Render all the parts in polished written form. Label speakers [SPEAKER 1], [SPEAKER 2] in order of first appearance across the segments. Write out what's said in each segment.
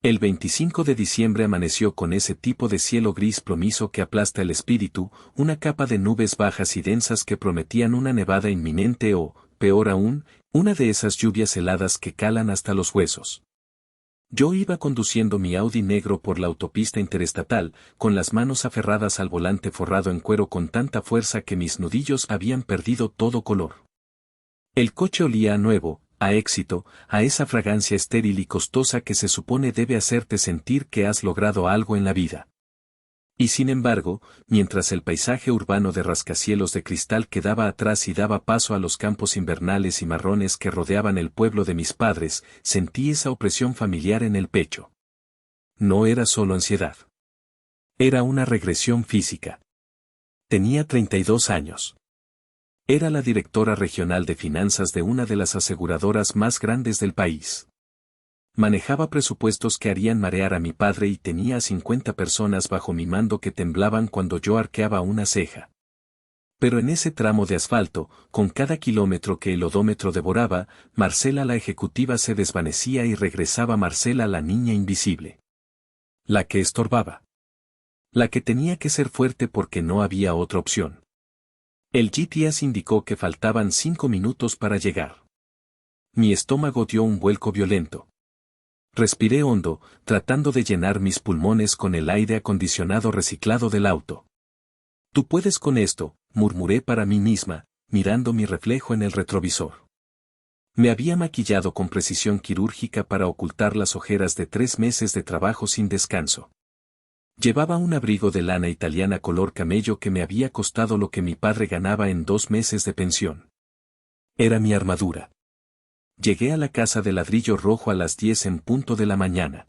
[SPEAKER 1] El 25 de diciembre amaneció con ese tipo de cielo gris plomizo que aplasta el espíritu, una capa de nubes bajas y densas que prometían una nevada inminente o, peor aún, una de esas lluvias heladas que calan hasta los huesos. Yo iba conduciendo mi Audi negro por la autopista interestatal, con las manos aferradas al volante forrado en cuero con tanta fuerza que mis nudillos habían perdido todo color. El coche olía a nuevo, a éxito, a esa fragancia estéril y costosa que se supone debe hacerte sentir que has logrado algo en la vida. Y sin embargo, mientras el paisaje urbano de rascacielos de cristal quedaba atrás y daba paso a los campos invernales y marrones que rodeaban el pueblo de mis padres, sentí esa opresión familiar en el pecho. No era solo ansiedad. Era una regresión física. Tenía 32 años. Era la directora regional de finanzas de una de las aseguradoras más grandes del país. Manejaba presupuestos que harían marear a mi padre y tenía a 50 personas bajo mi mando que temblaban cuando yo arqueaba una ceja. Pero en ese tramo de asfalto, con cada kilómetro que el odómetro devoraba, Marcela la ejecutiva se desvanecía y regresaba Marcela la niña invisible. La que estorbaba. La que tenía que ser fuerte porque no había otra opción. El GPS indicó que faltaban 5 minutos para llegar. Mi estómago dio un vuelco violento. Respiré hondo, tratando de llenar mis pulmones con el aire acondicionado reciclado del auto. Tú puedes con esto, murmuré para mí misma, mirando mi reflejo en el retrovisor. Me había maquillado con precisión quirúrgica para ocultar las ojeras de 3 meses de trabajo sin descanso. Llevaba un abrigo de lana italiana color camello que me había costado lo que mi padre ganaba en 2 meses de pensión. Era mi armadura. Llegué a la casa de ladrillo rojo a las 10 en punto de la mañana.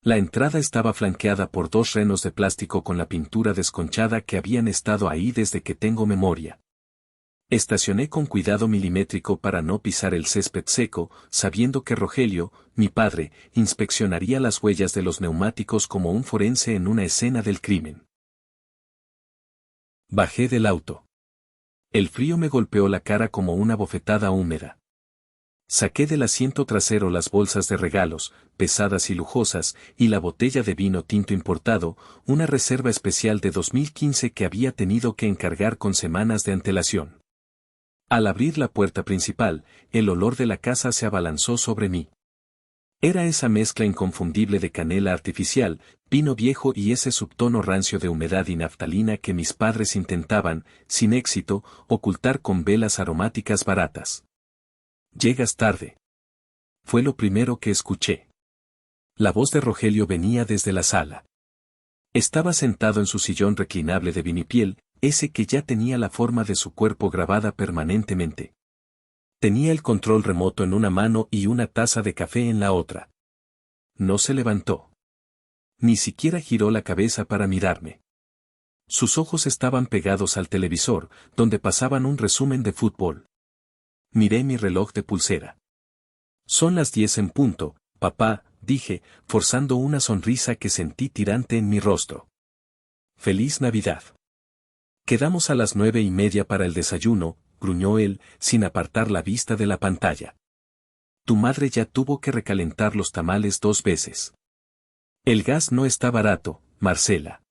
[SPEAKER 1] La entrada estaba flanqueada por 2 renos de plástico con la pintura desconchada que habían estado ahí desde que tengo memoria. Estacioné con cuidado milimétrico para no pisar el césped seco, sabiendo que Rogelio, mi padre, inspeccionaría las huellas de los neumáticos como un forense en una escena del crimen. Bajé del auto. El frío me golpeó la cara como una bofetada húmeda. Saqué del asiento trasero las bolsas de regalos, pesadas y lujosas, y la botella de vino tinto importado, una reserva especial de 2015 que había tenido que encargar con semanas de antelación. Al abrir la puerta principal, el olor de la casa se abalanzó sobre mí. Era esa mezcla inconfundible de canela artificial, vino viejo y ese subtono rancio de humedad y naftalina que mis padres intentaban, sin éxito, ocultar con velas aromáticas baratas. «Llegas tarde». Fue lo primero que escuché. La voz de Rogelio venía desde la sala. Estaba sentado en su sillón reclinable de vinipiel, ese que ya tenía la forma de su cuerpo grabada permanentemente. Tenía el control remoto en una mano y una taza de café en la otra. No se levantó. Ni siquiera giró la cabeza para mirarme. Sus ojos estaban pegados al televisor, donde pasaban un resumen de fútbol. Miré mi reloj de pulsera. Son las 10 en punto, papá, dije, forzando una sonrisa que sentí tirante en mi rostro. Feliz Navidad. Quedamos a las 9:30 para el desayuno, gruñó él, sin apartar la vista de la pantalla. Tu madre ya tuvo que recalentar los tamales 2 veces. El gas no está barato, Marcela.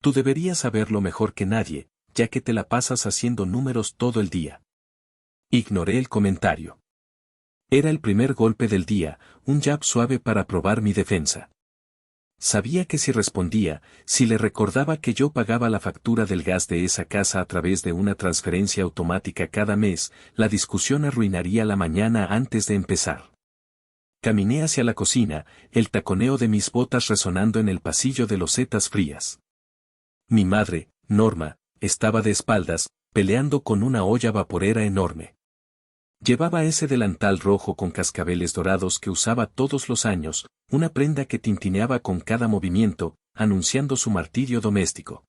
[SPEAKER 1] Tú deberías saberlo mejor que nadie, ya que te la pasas haciendo números todo el día. Ignoré el comentario. Era el primer golpe del día, un jab suave para probar mi defensa. Sabía que si respondía, si le recordaba que yo pagaba la factura del gas de esa casa a través de una transferencia automática cada mes, la discusión arruinaría la mañana antes de empezar. Caminé hacia la cocina, el taconeo de mis botas resonando en el pasillo de losetas frías. Mi madre, Norma, estaba de espaldas, peleando con una olla vaporera enorme. Llevaba ese delantal rojo con cascabeles dorados que usaba todos los años, una prenda que tintineaba con cada movimiento, anunciando su martirio doméstico.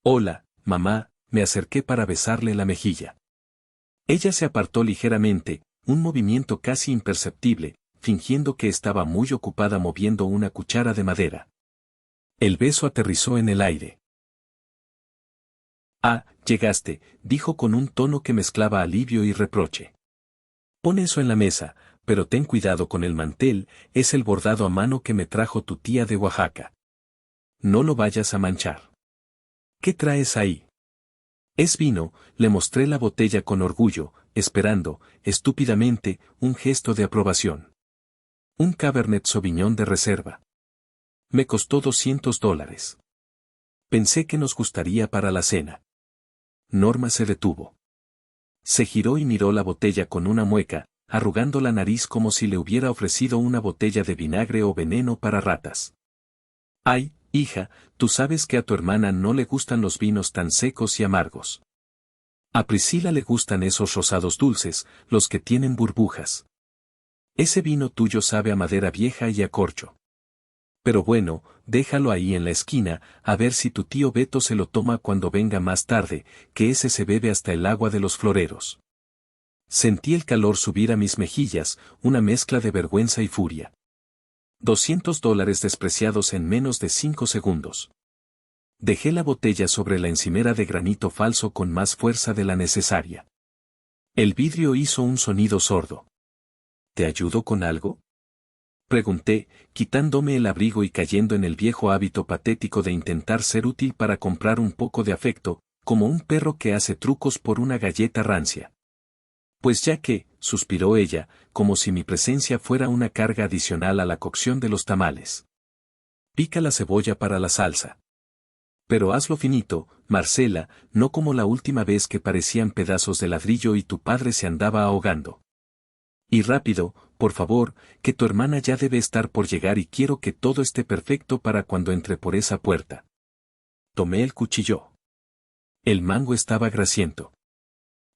[SPEAKER 1] Hola, mamá, me acerqué para besarle la mejilla. Ella se apartó ligeramente, un movimiento casi imperceptible, fingiendo que estaba muy ocupada moviendo una cuchara de madera. El beso aterrizó en el aire. Ah, llegaste, dijo con un tono que mezclaba alivio y reproche. Pon eso en la mesa, pero ten cuidado con el mantel, es el bordado a mano que me trajo tu tía de Oaxaca. No lo vayas a manchar. ¿Qué traes ahí? Es vino, le mostré la botella con orgullo, esperando, estúpidamente, un gesto de aprobación. Un Cabernet Sauvignon de reserva. Me costó $200. Pensé que nos gustaría para la cena. Norma se detuvo. Se giró y miró la botella con una mueca, arrugando la nariz como si le hubiera ofrecido una botella de vinagre o veneno para ratas. Ay, hija, tú sabes que a tu hermana no le gustan los vinos tan secos y amargos. A Priscila le gustan esos rosados dulces, los que tienen burbujas. Ese vino tuyo sabe a madera vieja y a corcho. Pero bueno, déjalo ahí en la esquina, a ver si tu tío Beto se lo toma cuando venga más tarde, que ese se bebe hasta el agua de los floreros. Sentí el calor subir a mis mejillas, una mezcla de vergüenza y furia. $200 despreciados en menos de 5 segundos. Dejé la botella sobre la encimera de granito falso con más fuerza de la necesaria. El vidrio hizo un sonido sordo. ¿Te ayudo con algo? Pregunté, quitándome el abrigo y cayendo en el viejo hábito patético de intentar ser útil para comprar un poco de afecto, como un perro que hace trucos por una galleta rancia. Pues ya que, suspiró ella, como si mi presencia fuera una carga adicional a la cocción de los tamales. Pica la cebolla para la salsa. Pero hazlo finito, Marcela, no como la última vez que parecían pedazos de ladrillo y tu padre se andaba ahogando. Y rápido, por favor, que tu hermana ya debe estar por llegar y quiero que todo esté perfecto para cuando entre por esa puerta. Tomé el cuchillo. El mango estaba grasiento.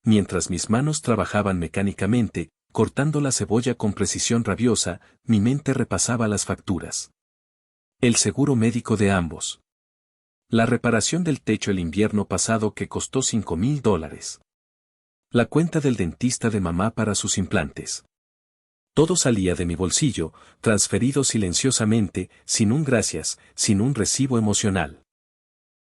[SPEAKER 1] Mientras mis manos trabajaban mecánicamente, cortando la cebolla con precisión rabiosa, mi mente repasaba las facturas. El seguro médico de ambos. La reparación del techo el invierno pasado que costó $5,000. La cuenta del dentista de mamá para sus implantes. Todo salía de mi bolsillo, transferido silenciosamente, sin un gracias, sin un recibo emocional.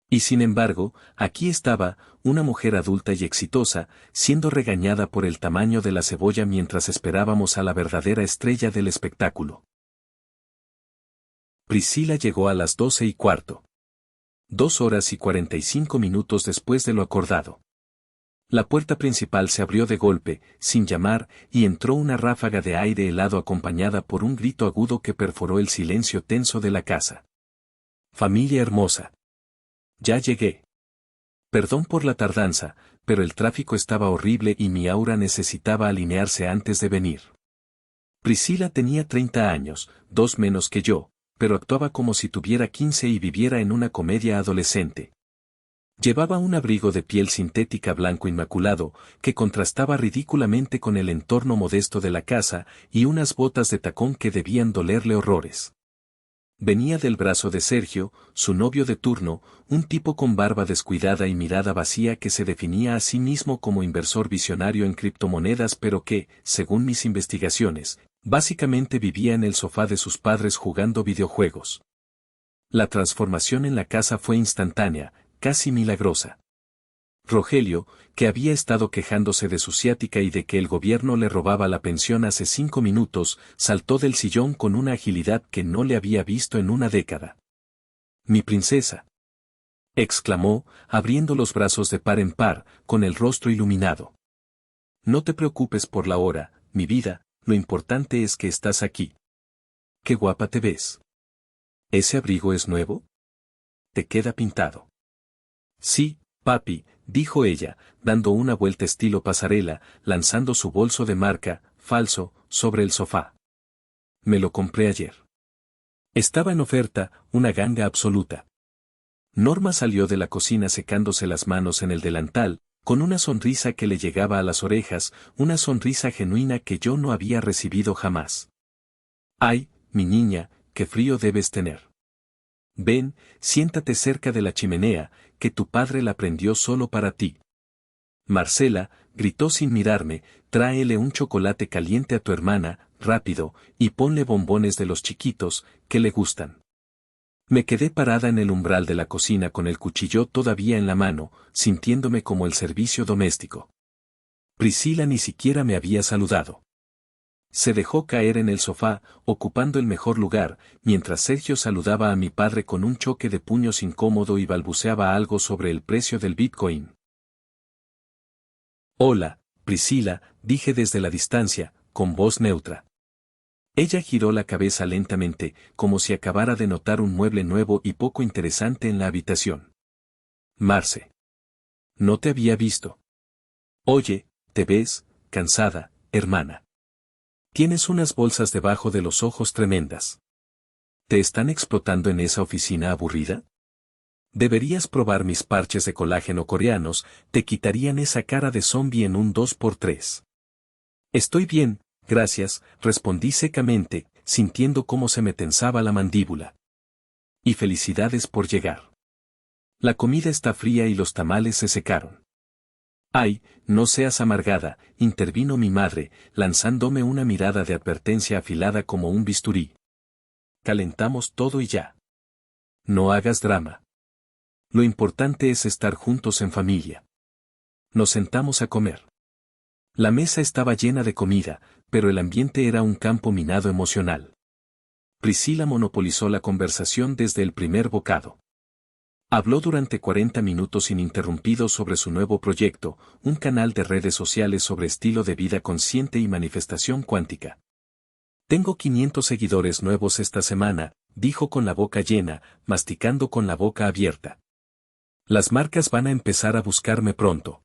[SPEAKER 1] Y sin embargo, aquí estaba, una mujer adulta y exitosa, siendo regañada por el tamaño de la cebolla mientras esperábamos a la verdadera estrella del espectáculo. Priscila llegó a las 12:15. 2 horas y 45 minutos después de lo acordado. La puerta principal se abrió de golpe, sin llamar, y entró una ráfaga de aire helado acompañada por un grito agudo que perforó el silencio tenso de la casa. Familia hermosa. Ya llegué. Perdón por la tardanza, pero el tráfico estaba horrible y mi aura necesitaba alinearse antes de venir. Priscila tenía 30 años, 2 menos que yo, pero actuaba como si tuviera 15 y viviera en una comedia adolescente. Llevaba un abrigo de piel sintética blanco inmaculado, que contrastaba ridículamente con el entorno modesto de la casa, y unas botas de tacón que debían dolerle horrores. Venía del brazo de Sergio, su novio de turno, un tipo con barba descuidada y mirada vacía que se definía a sí mismo como inversor visionario en criptomonedas pero que, según mis investigaciones, básicamente vivía en el sofá de sus padres jugando videojuegos. La transformación en la casa fue instantánea, casi milagrosa. Rogelio, que había estado quejándose de su ciática y de que el gobierno le robaba la pensión hace 5 minutos, saltó del sillón con una agilidad que no le había visto en una década. «Mi princesa», exclamó, abriendo los brazos de par en par, con el rostro iluminado. «No te preocupes por la hora, mi vida, lo importante es que estás aquí. Qué guapa te ves. ¿Ese abrigo es nuevo? Te queda pintado». «Sí, papi», dijo ella, dando una vuelta estilo pasarela, lanzando su bolso de marca, falso, sobre el sofá. «Me lo compré ayer. Estaba en oferta, una ganga absoluta». Norma salió de la cocina secándose las manos en el delantal, con una sonrisa que le llegaba a las orejas, una sonrisa genuina que yo no había recibido jamás. «Ay, mi niña, qué frío debes tener. Ven, siéntate cerca de la chimenea, que tu padre la prendió solo para ti». Marcela, gritó sin mirarme, «tráele un chocolate caliente a tu hermana, rápido, y ponle bombones de los chiquitos, que le gustan». Me quedé parada en el umbral de la cocina con el cuchillo todavía en la mano, sintiéndome como el servicio doméstico. Priscila ni siquiera me había saludado. Se dejó caer en el sofá, ocupando el mejor lugar, mientras Sergio saludaba a mi padre con un choque de puños incómodo y balbuceaba algo sobre el precio del Bitcoin. Hola, Priscila, dije desde la distancia, con voz neutra. Ella giró la cabeza lentamente, como si acabara de notar un mueble nuevo y poco interesante en la habitación. Marce. No te había visto. Oye, te ves, cansada, hermana. Tienes unas bolsas debajo de los ojos tremendas. ¿Te están explotando en esa oficina aburrida? Deberías probar mis parches de colágeno coreanos, te quitarían esa cara de zombie en un 2×3. Estoy bien, gracias, respondí secamente, sintiendo cómo se me tensaba la mandíbula. Y felicidades por llegar. La comida está fría y los tamales se secaron. Ay, no seas amargada, intervino mi madre, lanzándome una mirada de advertencia afilada como un bisturí. Calentamos todo y ya. No hagas drama. Lo importante es estar juntos en familia. Nos sentamos a comer. La mesa estaba llena de comida, pero el ambiente era un campo minado emocional. Priscila monopolizó la conversación desde el primer bocado. Habló durante 40 minutos ininterrumpidos sobre su nuevo proyecto, un canal de redes sociales sobre estilo de vida consciente y manifestación cuántica. Tengo 500 seguidores nuevos esta semana, dijo con la boca llena, masticando con la boca abierta. Las marcas van a empezar a buscarme pronto.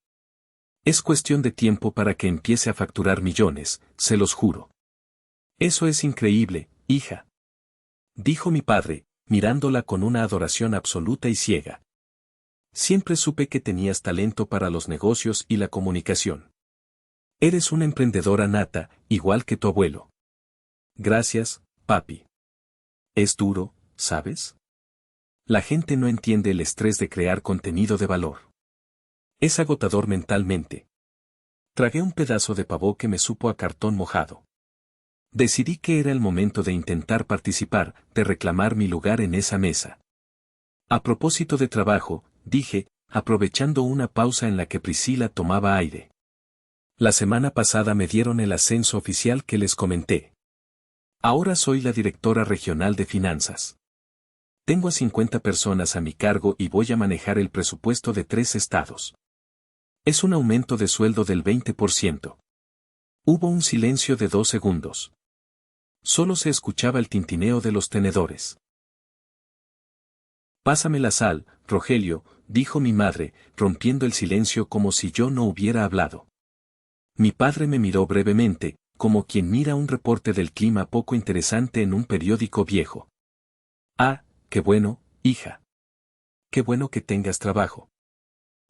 [SPEAKER 1] Es cuestión de tiempo para que empiece a facturar millones, se los juro. Eso es increíble, hija. Dijo mi padre, mirándola con una adoración absoluta y ciega. Siempre supe que tenías talento para los negocios y la comunicación. Eres una emprendedora nata, igual que tu abuelo. Gracias, papi. Es duro, ¿sabes? La gente no entiende el estrés de crear contenido de valor. Es agotador mentalmente. Tragué un pedazo de pavó que me supo a cartón mojado. Decidí que era el momento de intentar participar, de reclamar mi lugar en esa mesa. A propósito de trabajo, dije, aprovechando una pausa en la que Priscila tomaba aire. La semana pasada me dieron el ascenso oficial que les comenté. Ahora soy la directora regional de finanzas. Tengo a 50 personas a mi cargo y voy a manejar el presupuesto de 3 estados. Es un aumento de sueldo del 20%. Hubo un silencio de 2 segundos. Solo se escuchaba el tintineo de los tenedores. Pásame la sal, Rogelio, dijo mi madre, rompiendo el silencio como si yo no hubiera hablado. Mi padre me miró brevemente, como quien mira un reporte del clima poco interesante en un periódico viejo. Ah, qué bueno, hija. Qué bueno que tengas trabajo.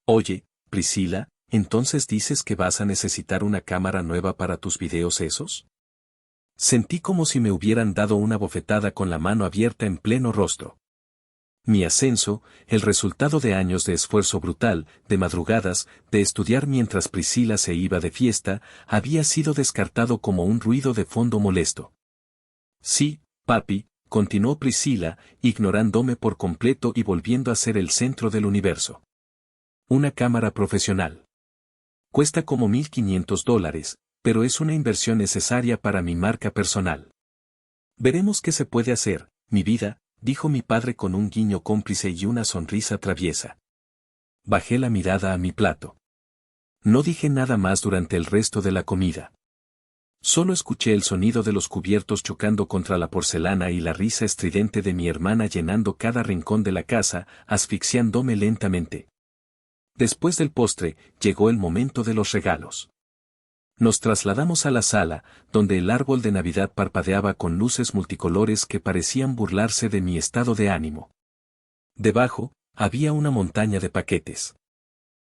[SPEAKER 1] Oye, Priscila, ¿entonces dices que vas a necesitar una cámara nueva para tus videos esos? Sentí como si me hubieran dado una bofetada con la mano abierta en pleno rostro. Mi ascenso, el resultado de años de esfuerzo brutal, de madrugadas, de estudiar mientras Priscila se iba de fiesta, había sido descartado como un ruido de fondo molesto. Sí, papi, continuó Priscila, ignorándome por completo y volviendo a ser el centro del universo. Una cámara profesional. Cuesta como $1,500, pero es una inversión necesaria para mi marca personal. Veremos qué se puede hacer, mi vida, dijo mi padre con un guiño cómplice y una sonrisa traviesa. Bajé la mirada a mi plato. No dije nada más durante el resto de la comida. Solo escuché el sonido de los cubiertos chocando contra la porcelana y la risa estridente de mi hermana llenando cada rincón de la casa, asfixiándome lentamente. Después del postre, llegó el momento de los regalos. Nos trasladamos a la sala, donde el árbol de Navidad parpadeaba con luces multicolores que parecían burlarse de mi estado de ánimo. Debajo, había una montaña de paquetes.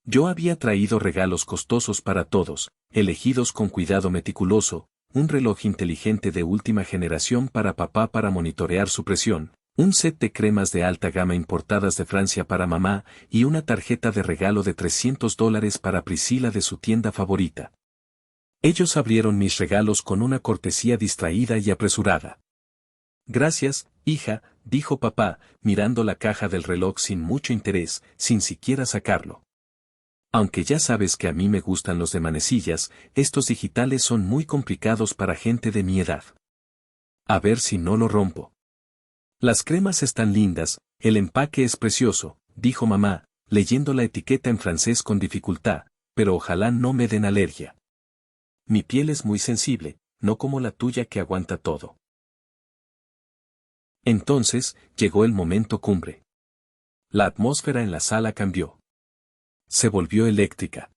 [SPEAKER 1] Yo había traído regalos costosos para todos, elegidos con cuidado meticuloso, un reloj inteligente de última generación para papá para monitorear su presión, un set de cremas de alta gama importadas de Francia para mamá y una tarjeta de regalo de $300 para Priscila de su tienda favorita. Ellos abrieron mis regalos con una cortesía distraída y apresurada. Gracias, hija, dijo papá, mirando la caja del reloj sin mucho interés, sin siquiera sacarlo. Aunque ya sabes que a mí me gustan los de manecillas, estos digitales son muy complicados para gente de mi edad. A ver si no lo rompo. Las cremas están lindas, el empaque es precioso, dijo mamá, leyendo la etiqueta en francés con dificultad, pero ojalá no me den alergia. Mi piel es muy sensible, no como la tuya que aguanta todo. Entonces, llegó el momento cumbre. La atmósfera en la sala cambió. Se volvió eléctrica.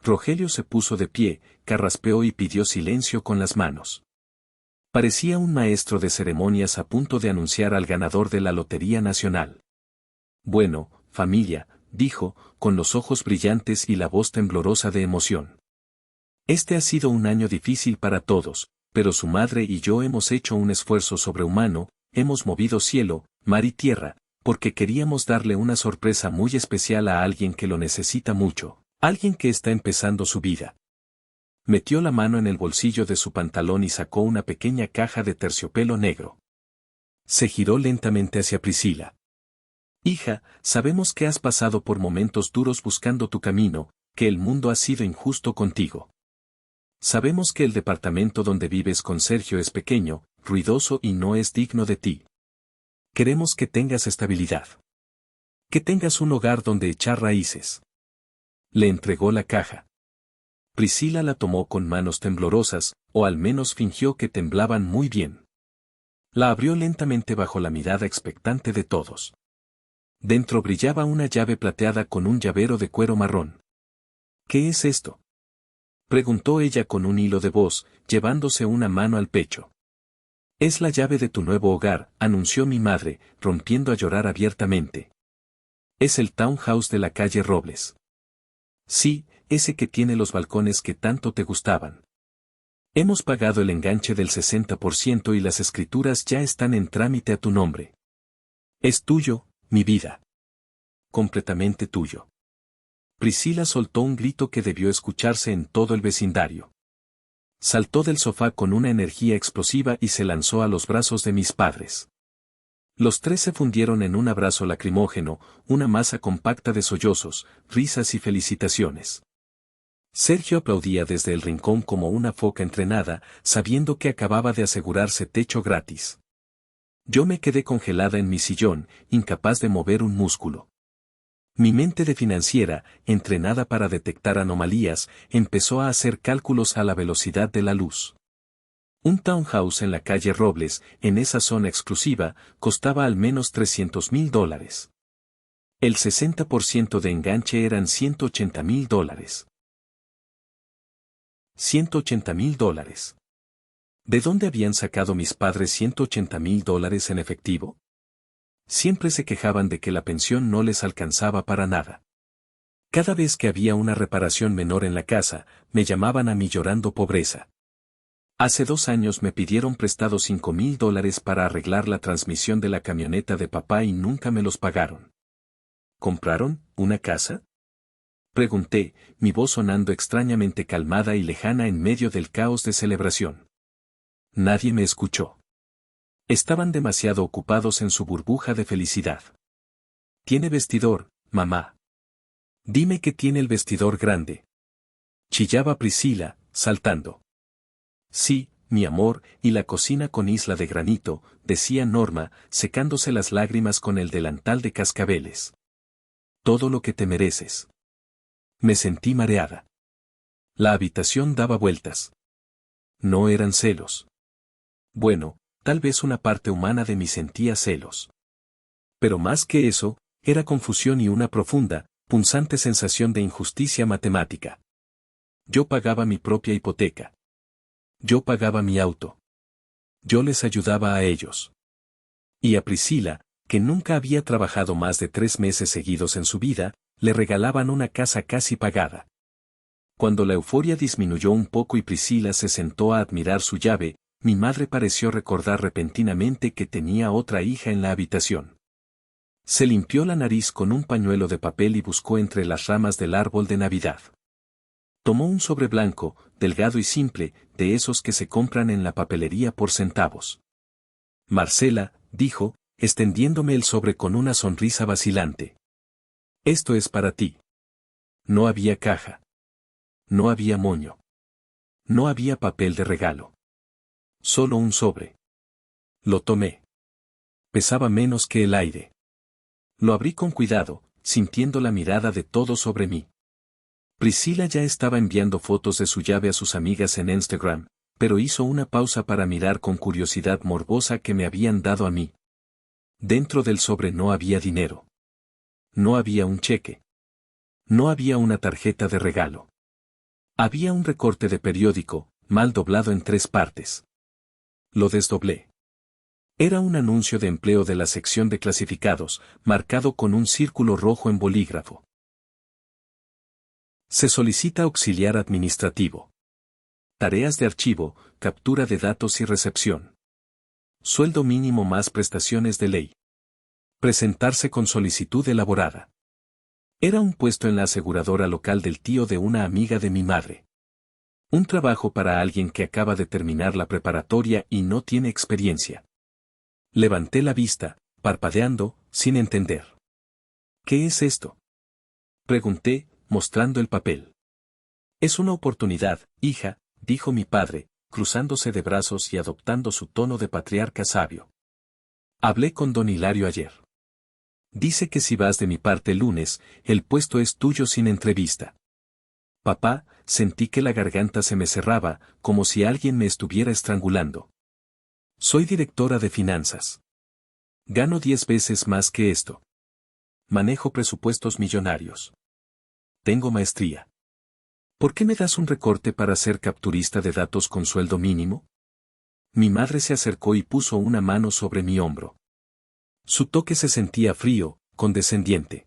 [SPEAKER 1] Rogelio se puso de pie, carraspeó y pidió silencio con las manos. Parecía un maestro de ceremonias a punto de anunciar al ganador de la Lotería Nacional. Bueno, familia, dijo, con los ojos brillantes y la voz temblorosa de emoción. Este ha sido un año difícil para todos, pero su madre y yo hemos hecho un esfuerzo sobrehumano, hemos movido cielo, mar y tierra, porque queríamos darle una sorpresa muy especial a alguien que lo necesita mucho, alguien que está empezando su vida. Metió la mano en el bolsillo de su pantalón y sacó una pequeña caja de terciopelo negro. Se giró lentamente hacia Priscila. Hija, sabemos que has pasado por momentos duros buscando tu camino, que el mundo ha sido injusto contigo. Sabemos que el departamento donde vives con Sergio es pequeño, ruidoso y no es digno de ti. Queremos que tengas estabilidad. Que tengas un hogar donde echar raíces. Le entregó la caja. Priscila la tomó con manos temblorosas, o al menos fingió que temblaban muy bien. La abrió lentamente bajo la mirada expectante de todos. Dentro brillaba una llave plateada con un llavero de cuero marrón. ¿Qué es esto?, preguntó ella con un hilo de voz, llevándose una mano al pecho. Es la llave de tu nuevo hogar, anunció mi madre, rompiendo a llorar abiertamente. Es el townhouse de la calle Robles. Sí, ese que tiene los balcones que tanto te gustaban. Hemos pagado el enganche del 60% y las escrituras ya están en trámite a tu nombre. Es tuyo, mi vida. Completamente tuyo. Priscila soltó un grito que debió escucharse en todo el vecindario. Saltó del sofá con una energía explosiva y se lanzó a los brazos de mis padres. Los tres se fundieron en un abrazo lacrimógeno, una masa compacta de sollozos, risas y felicitaciones. Sergio aplaudía desde el rincón como una foca entrenada, sabiendo que acababa de asegurarse techo gratis. Yo me quedé congelada en mi sillón, incapaz de mover un músculo. Mi mente de financiera, entrenada para detectar anomalías, empezó a hacer cálculos a la velocidad de la luz. Un townhouse en la calle Robles, en esa zona exclusiva, costaba al menos $300,000. El 60% de enganche eran $180,000. $180,000. ¿De dónde habían sacado mis padres $180,000 en efectivo? Siempre se quejaban de que la pensión no les alcanzaba para nada. Cada vez que había una reparación menor en la casa, me llamaban a mí llorando pobreza. Hace 2 años me pidieron prestado $5,000 para arreglar la transmisión de la camioneta de papá y nunca me los pagaron. ¿Compraron una casa?, pregunté, mi voz sonando extrañamente calmada y lejana en medio del caos de celebración. Nadie me escuchó. Estaban demasiado ocupados en su burbuja de felicidad. ¿Tiene vestidor, mamá? Dime que tiene el vestidor grande. Chillaba Priscila, saltando. Sí, mi amor, y la cocina con isla de granito, decía Norma, secándose las lágrimas con el delantal de cascabeles. Todo lo que te mereces. Me sentí mareada. La habitación daba vueltas. No eran celos. Bueno, tal vez una parte humana de mí sentía celos. Pero más que eso, era confusión y una profunda, punzante sensación de injusticia matemática. Yo pagaba mi propia hipoteca. Yo pagaba mi auto. Yo les ayudaba a ellos. Y a Priscila, que nunca había trabajado más de 3 meses seguidos en su vida, le regalaban una casa casi pagada. Cuando la euforia disminuyó un poco y Priscila se sentó a admirar su llave, mi madre pareció recordar repentinamente que tenía otra hija en la habitación. Se limpió la nariz con un pañuelo de papel y buscó entre las ramas del árbol de Navidad. Tomó un sobre blanco, delgado y simple, de esos que se compran en la papelería por centavos. Marcela, dijo, extendiéndome el sobre con una sonrisa vacilante. Esto es para ti. No había caja. No había moño. No había papel de regalo. Solo un sobre. Lo tomé. Pesaba menos que el aire. Lo abrí con cuidado, sintiendo la mirada de todos sobre mí. Priscila ya estaba enviando fotos de su llave a sus amigas en Instagram, pero hizo una pausa para mirar con curiosidad morbosa que me habían dado a mí. Dentro del sobre no había dinero. No había un cheque. No había una tarjeta de regalo. Había un recorte de periódico, mal doblado en 3 partes. Lo desdoblé. Era un anuncio de empleo de la sección de clasificados, marcado con un círculo rojo en bolígrafo. Se solicita auxiliar administrativo. Tareas de archivo, captura de datos y recepción. Sueldo mínimo más prestaciones de ley. Presentarse con solicitud elaborada. Era un puesto en la aseguradora local del tío de una amiga de mi madre. Un trabajo para alguien que acaba de terminar la preparatoria y no tiene experiencia. Levanté la vista, parpadeando, sin entender. ¿Qué es esto? Pregunté, mostrando el papel. Es una oportunidad, hija, dijo mi padre, cruzándose de brazos y adoptando su tono de patriarca sabio. Hablé con don Hilario ayer. Dice que si vas de mi parte el lunes, el puesto es tuyo sin entrevista. Papá, sentí que la garganta se me cerraba, como si alguien me estuviera estrangulando. Soy directora de finanzas. Gano 10 veces más que esto. Manejo presupuestos millonarios. Tengo maestría. ¿Por qué me das un recorte para ser capturista de datos con sueldo mínimo? Mi madre se acercó y puso una mano sobre mi hombro. Su toque se sentía frío, condescendiente.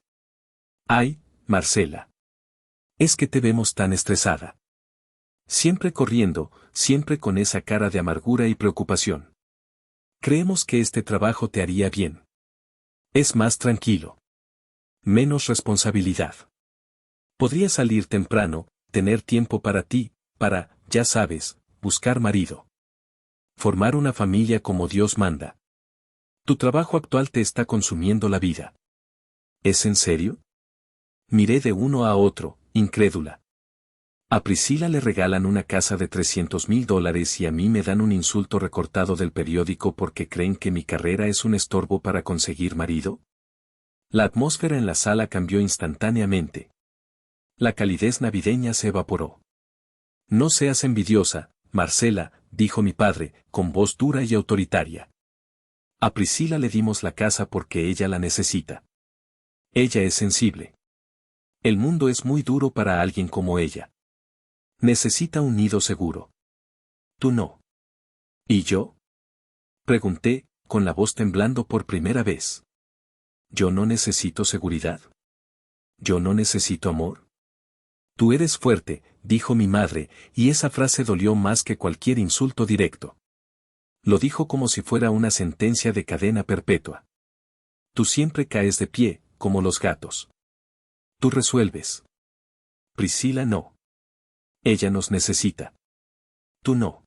[SPEAKER 1] Ay, Marcela. Es que te vemos tan estresada. Siempre corriendo, siempre con esa cara de amargura y preocupación. Creemos que este trabajo te haría bien. Es más tranquilo. Menos responsabilidad. Podrías salir temprano, tener tiempo para ti, para, ya sabes, buscar marido. Formar una familia como Dios manda. Tu trabajo actual te está consumiendo la vida. ¿Es en serio? Miré de uno a otro, incrédula. A Priscila le regalan una casa de $300,000 y a mí me dan un insulto recortado del periódico porque creen que mi carrera es un estorbo para conseguir marido. La atmósfera en la sala cambió instantáneamente. La calidez navideña se evaporó. No seas envidiosa, Marcela, dijo mi padre, con voz dura y autoritaria. A Priscila le dimos la casa porque ella la necesita. Ella es sensible. El mundo es muy duro para alguien como ella. Necesita un nido seguro. Tú no. ¿Y yo? Pregunté, con la voz temblando por primera vez. ¿Yo no necesito seguridad? ¿Yo no necesito amor? Tú eres fuerte, dijo mi madre, y esa frase dolió más que cualquier insulto directo. Lo dijo como si fuera una sentencia de cadena perpetua. Tú siempre caes de pie, como los gatos. Tú resuelves. Priscila no. Ella nos necesita. Tú no.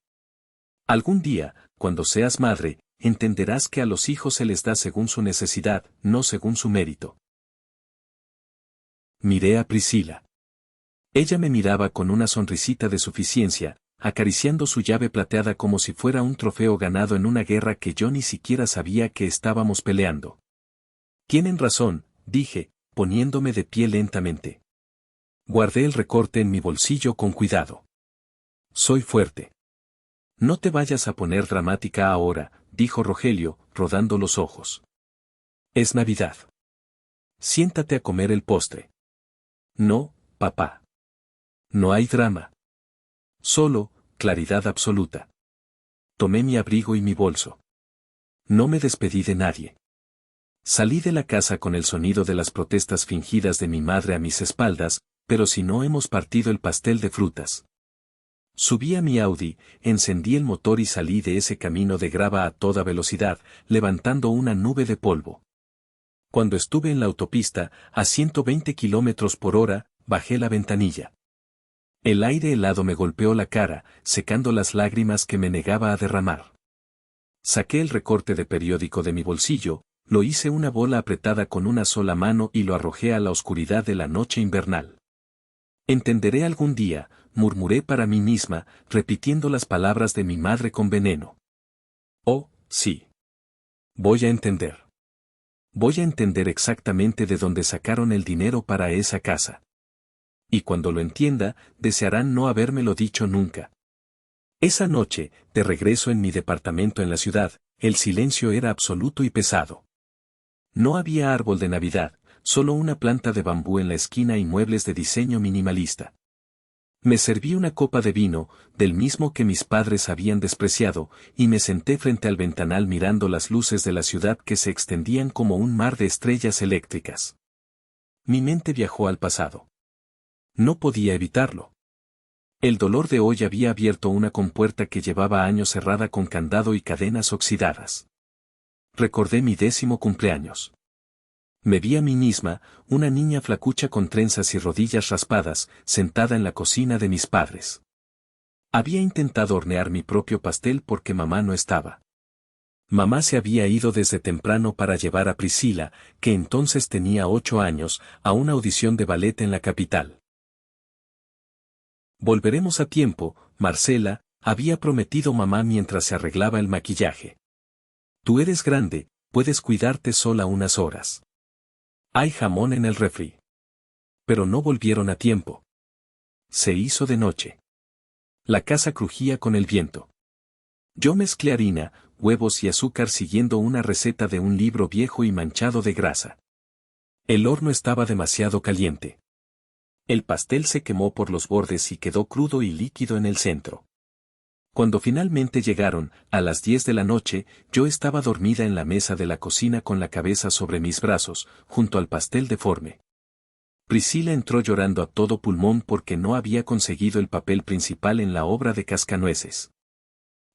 [SPEAKER 1] Algún día, cuando seas madre, entenderás que a los hijos se les da según su necesidad, no según su mérito. Miré a Priscila. Ella me miraba con una sonrisita de suficiencia, acariciando su llave plateada como si fuera un trofeo ganado en una guerra que yo ni siquiera sabía que estábamos peleando. Tienen razón, dije, poniéndome de pie lentamente. Guardé el recorte en mi bolsillo con cuidado. Soy fuerte. No te vayas a poner dramática ahora, dijo Rogelio, rodando los ojos. Es Navidad. Siéntate a comer el postre. No, papá. No hay drama. Solo, claridad absoluta. Tomé mi abrigo y mi bolso. No me despedí de nadie. Salí de la casa con el sonido de las protestas fingidas de mi madre a mis espaldas, pero si no hemos partido el pastel de frutas. Subí a mi Audi, encendí el motor y salí de ese camino de grava a toda velocidad, levantando una nube de polvo. Cuando estuve en la autopista, a 120 kilómetros por hora, bajé la ventanilla. El aire helado me golpeó la cara, secando las lágrimas que me negaba a derramar. Saqué el recorte de periódico de mi bolsillo, lo hice una bola apretada con una sola mano y lo arrojé a la oscuridad de la noche invernal. Entenderé algún día, murmuré para mí misma, repitiendo las palabras de mi madre con veneno. Oh, sí. Voy a entender. Voy a entender exactamente de dónde sacaron el dinero para esa casa. Y cuando lo entienda, desearán no habérmelo dicho nunca. Esa noche, de regreso en mi departamento en la ciudad, el silencio era absoluto y pesado. No había árbol de Navidad, solo una planta de bambú en la esquina y muebles de diseño minimalista. Me serví una copa de vino, del mismo que mis padres habían despreciado, y me senté frente al ventanal mirando las luces de la ciudad que se extendían como un mar de estrellas eléctricas. Mi mente viajó al pasado. No podía evitarlo. El dolor de hoy había abierto una compuerta que llevaba años cerrada con candado y cadenas oxidadas. Recordé mi 10º cumpleaños. Me vi a mí misma, una niña flacucha con trenzas y rodillas raspadas, sentada en la cocina de mis padres. Había intentado hornear mi propio pastel porque mamá no estaba. Mamá se había ido desde temprano para llevar a Priscila, que entonces tenía 8 años, a una audición de ballet en la capital. Volveremos a tiempo, Marcela, había prometido mamá mientras se arreglaba el maquillaje. Tú eres grande, puedes cuidarte sola unas horas. Hay jamón en el refri. Pero no volvieron a tiempo. Se hizo de noche. La casa crujía con el viento. Yo mezclé harina, huevos y azúcar siguiendo una receta de un libro viejo y manchado de grasa. El horno estaba demasiado caliente. El pastel se quemó por los bordes y quedó crudo y líquido en el centro. Cuando finalmente llegaron, a las 10 de la noche, yo estaba dormida en la mesa de la cocina con la cabeza sobre mis brazos, junto al pastel deforme. Priscila entró llorando a todo pulmón porque no había conseguido el papel principal en la obra de Cascanueces.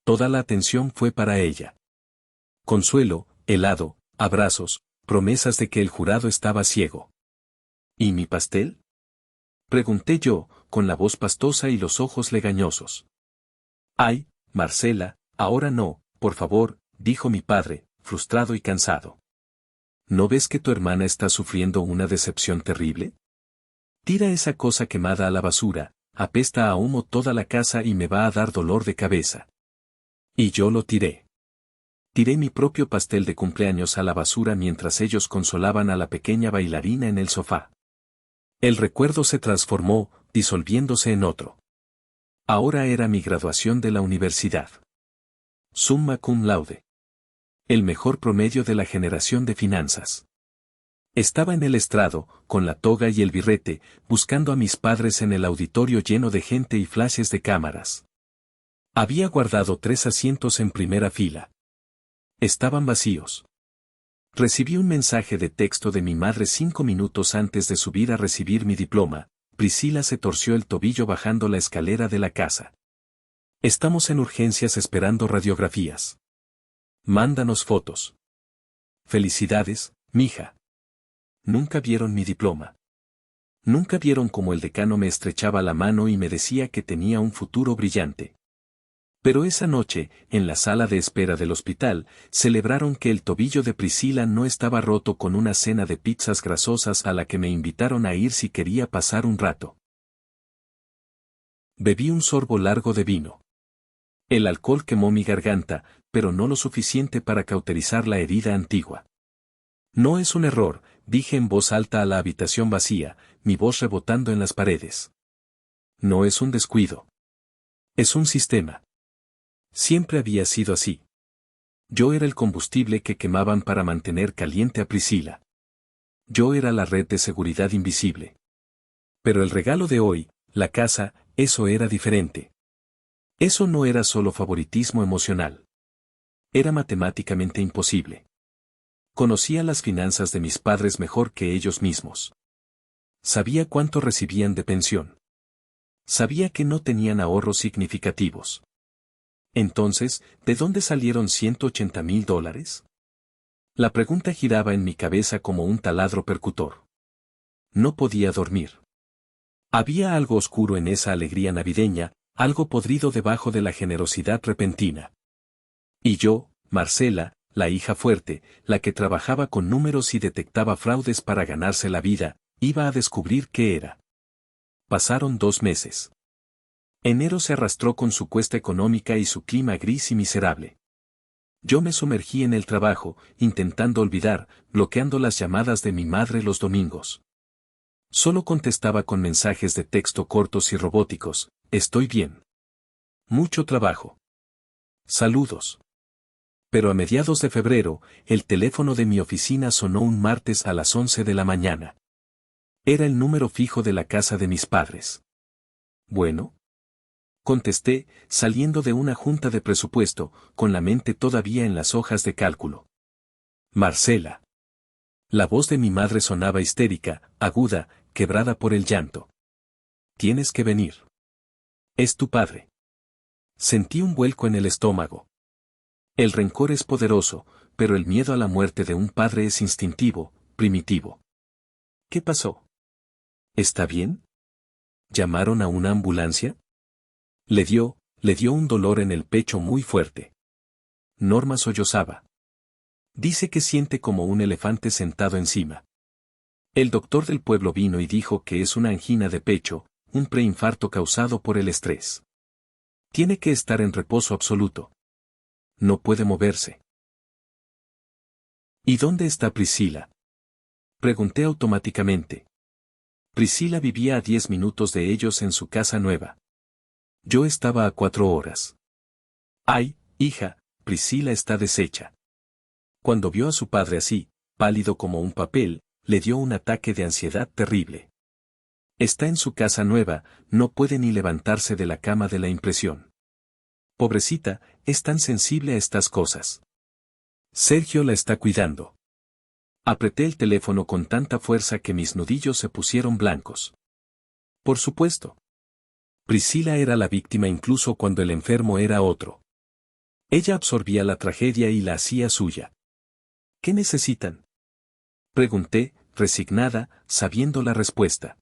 [SPEAKER 1] Toda la atención fue para ella. Consuelo, helado, abrazos, promesas de que el jurado estaba ciego. ¿Y mi pastel?, pregunté yo, con la voz pastosa y los ojos legañosos. Ay, Marcela, ahora no, por favor, dijo mi padre, frustrado y cansado. ¿No ves que tu hermana está sufriendo una decepción terrible? Tira esa cosa quemada a la basura, apesta a humo toda la casa y me va a dar dolor de cabeza. Y yo lo tiré. Tiré mi propio pastel de cumpleaños a la basura mientras ellos consolaban a la pequeña bailarina en el sofá. El recuerdo se transformó, disolviéndose en otro. Ahora era mi graduación de la universidad. Summa cum laude. El mejor promedio de la generación de finanzas. Estaba en el estrado, con la toga y el birrete, buscando a mis padres en el auditorio lleno de gente y flashes de cámaras. Había guardado 3 asientos en primera fila. Estaban vacíos. Recibí un mensaje de texto de mi madre 5 minutos antes de subir a recibir mi diploma. Priscila se torció el tobillo bajando la escalera de la casa. Estamos en urgencias esperando radiografías. Mándanos fotos. Felicidades, mija. Nunca vieron mi diploma. Nunca vieron cómo el decano me estrechaba la mano y me decía que tenía un futuro brillante. Pero esa noche, en la sala de espera del hospital, celebraron que el tobillo de Priscila no estaba roto con una cena de pizzas grasosas a la que me invitaron a ir si quería pasar un rato. Bebí un sorbo largo de vino. El alcohol quemó mi garganta, pero no lo suficiente para cauterizar la herida antigua. No es un error, dije en voz alta a la habitación vacía, mi voz rebotando en las paredes. No es un descuido. Es un sistema. Siempre había sido así. Yo era el combustible que quemaban para mantener caliente a Priscila. Yo era la red de seguridad invisible. Pero el regalo de hoy, la casa, eso era diferente. Eso no era solo favoritismo emocional. Era matemáticamente imposible. Conocía las finanzas de mis padres mejor que ellos mismos. Sabía cuánto recibían de pensión. Sabía que no tenían ahorros significativos. Entonces, ¿de dónde salieron $180,000? La pregunta giraba en mi cabeza como un taladro percutor. No podía dormir. Había algo oscuro en esa alegría navideña, algo podrido debajo de la generosidad repentina. Y yo, Marcela, la hija fuerte, la que trabajaba con números y detectaba fraudes para ganarse la vida, iba a descubrir qué era. Pasaron 2 meses. Enero se arrastró con su cuesta económica y su clima gris y miserable. Yo me sumergí en el trabajo, intentando olvidar, bloqueando las llamadas de mi madre los domingos. Solo contestaba con mensajes de texto cortos y robóticos: estoy bien. Mucho trabajo. Saludos. Pero a mediados de febrero, el teléfono de mi oficina sonó un martes a las 11 de la mañana. Era el número fijo de la casa de mis padres. Bueno. Contesté, saliendo de una junta de presupuesto, con la mente todavía en las hojas de cálculo. Marcela. La voz de mi madre sonaba histérica, aguda, quebrada por el llanto. Tienes que venir. Es tu padre. Sentí un vuelco en el estómago. El rencor es poderoso, pero el miedo a la muerte de un padre es instintivo, primitivo. ¿Qué pasó? ¿Está bien? ¿Llamaron a una ambulancia? Le dio un dolor en el pecho muy fuerte. Norma sollozaba. Dice que siente como un elefante sentado encima. El doctor del pueblo vino y dijo que es una angina de pecho, un preinfarto causado por el estrés. Tiene que estar en reposo absoluto. No puede moverse. ¿Y dónde está Priscila? Pregunté automáticamente. Priscila vivía a 10 minutos de ellos en su casa nueva. Yo estaba a 4 horas. Ay, hija, Priscila está deshecha. Cuando vio a su padre así, pálido como un papel, le dio un ataque de ansiedad terrible. Está en su casa nueva, no puede ni levantarse de la cama de la impresión. Pobrecita, es tan sensible a estas cosas. Sergio la está cuidando. Apreté el teléfono con tanta fuerza que mis nudillos se pusieron blancos. Por supuesto. Priscila era la víctima incluso cuando el enfermo era otro. Ella absorbía la tragedia y la hacía suya. ¿Qué necesitan? Pregunté, resignada, sabiendo la respuesta.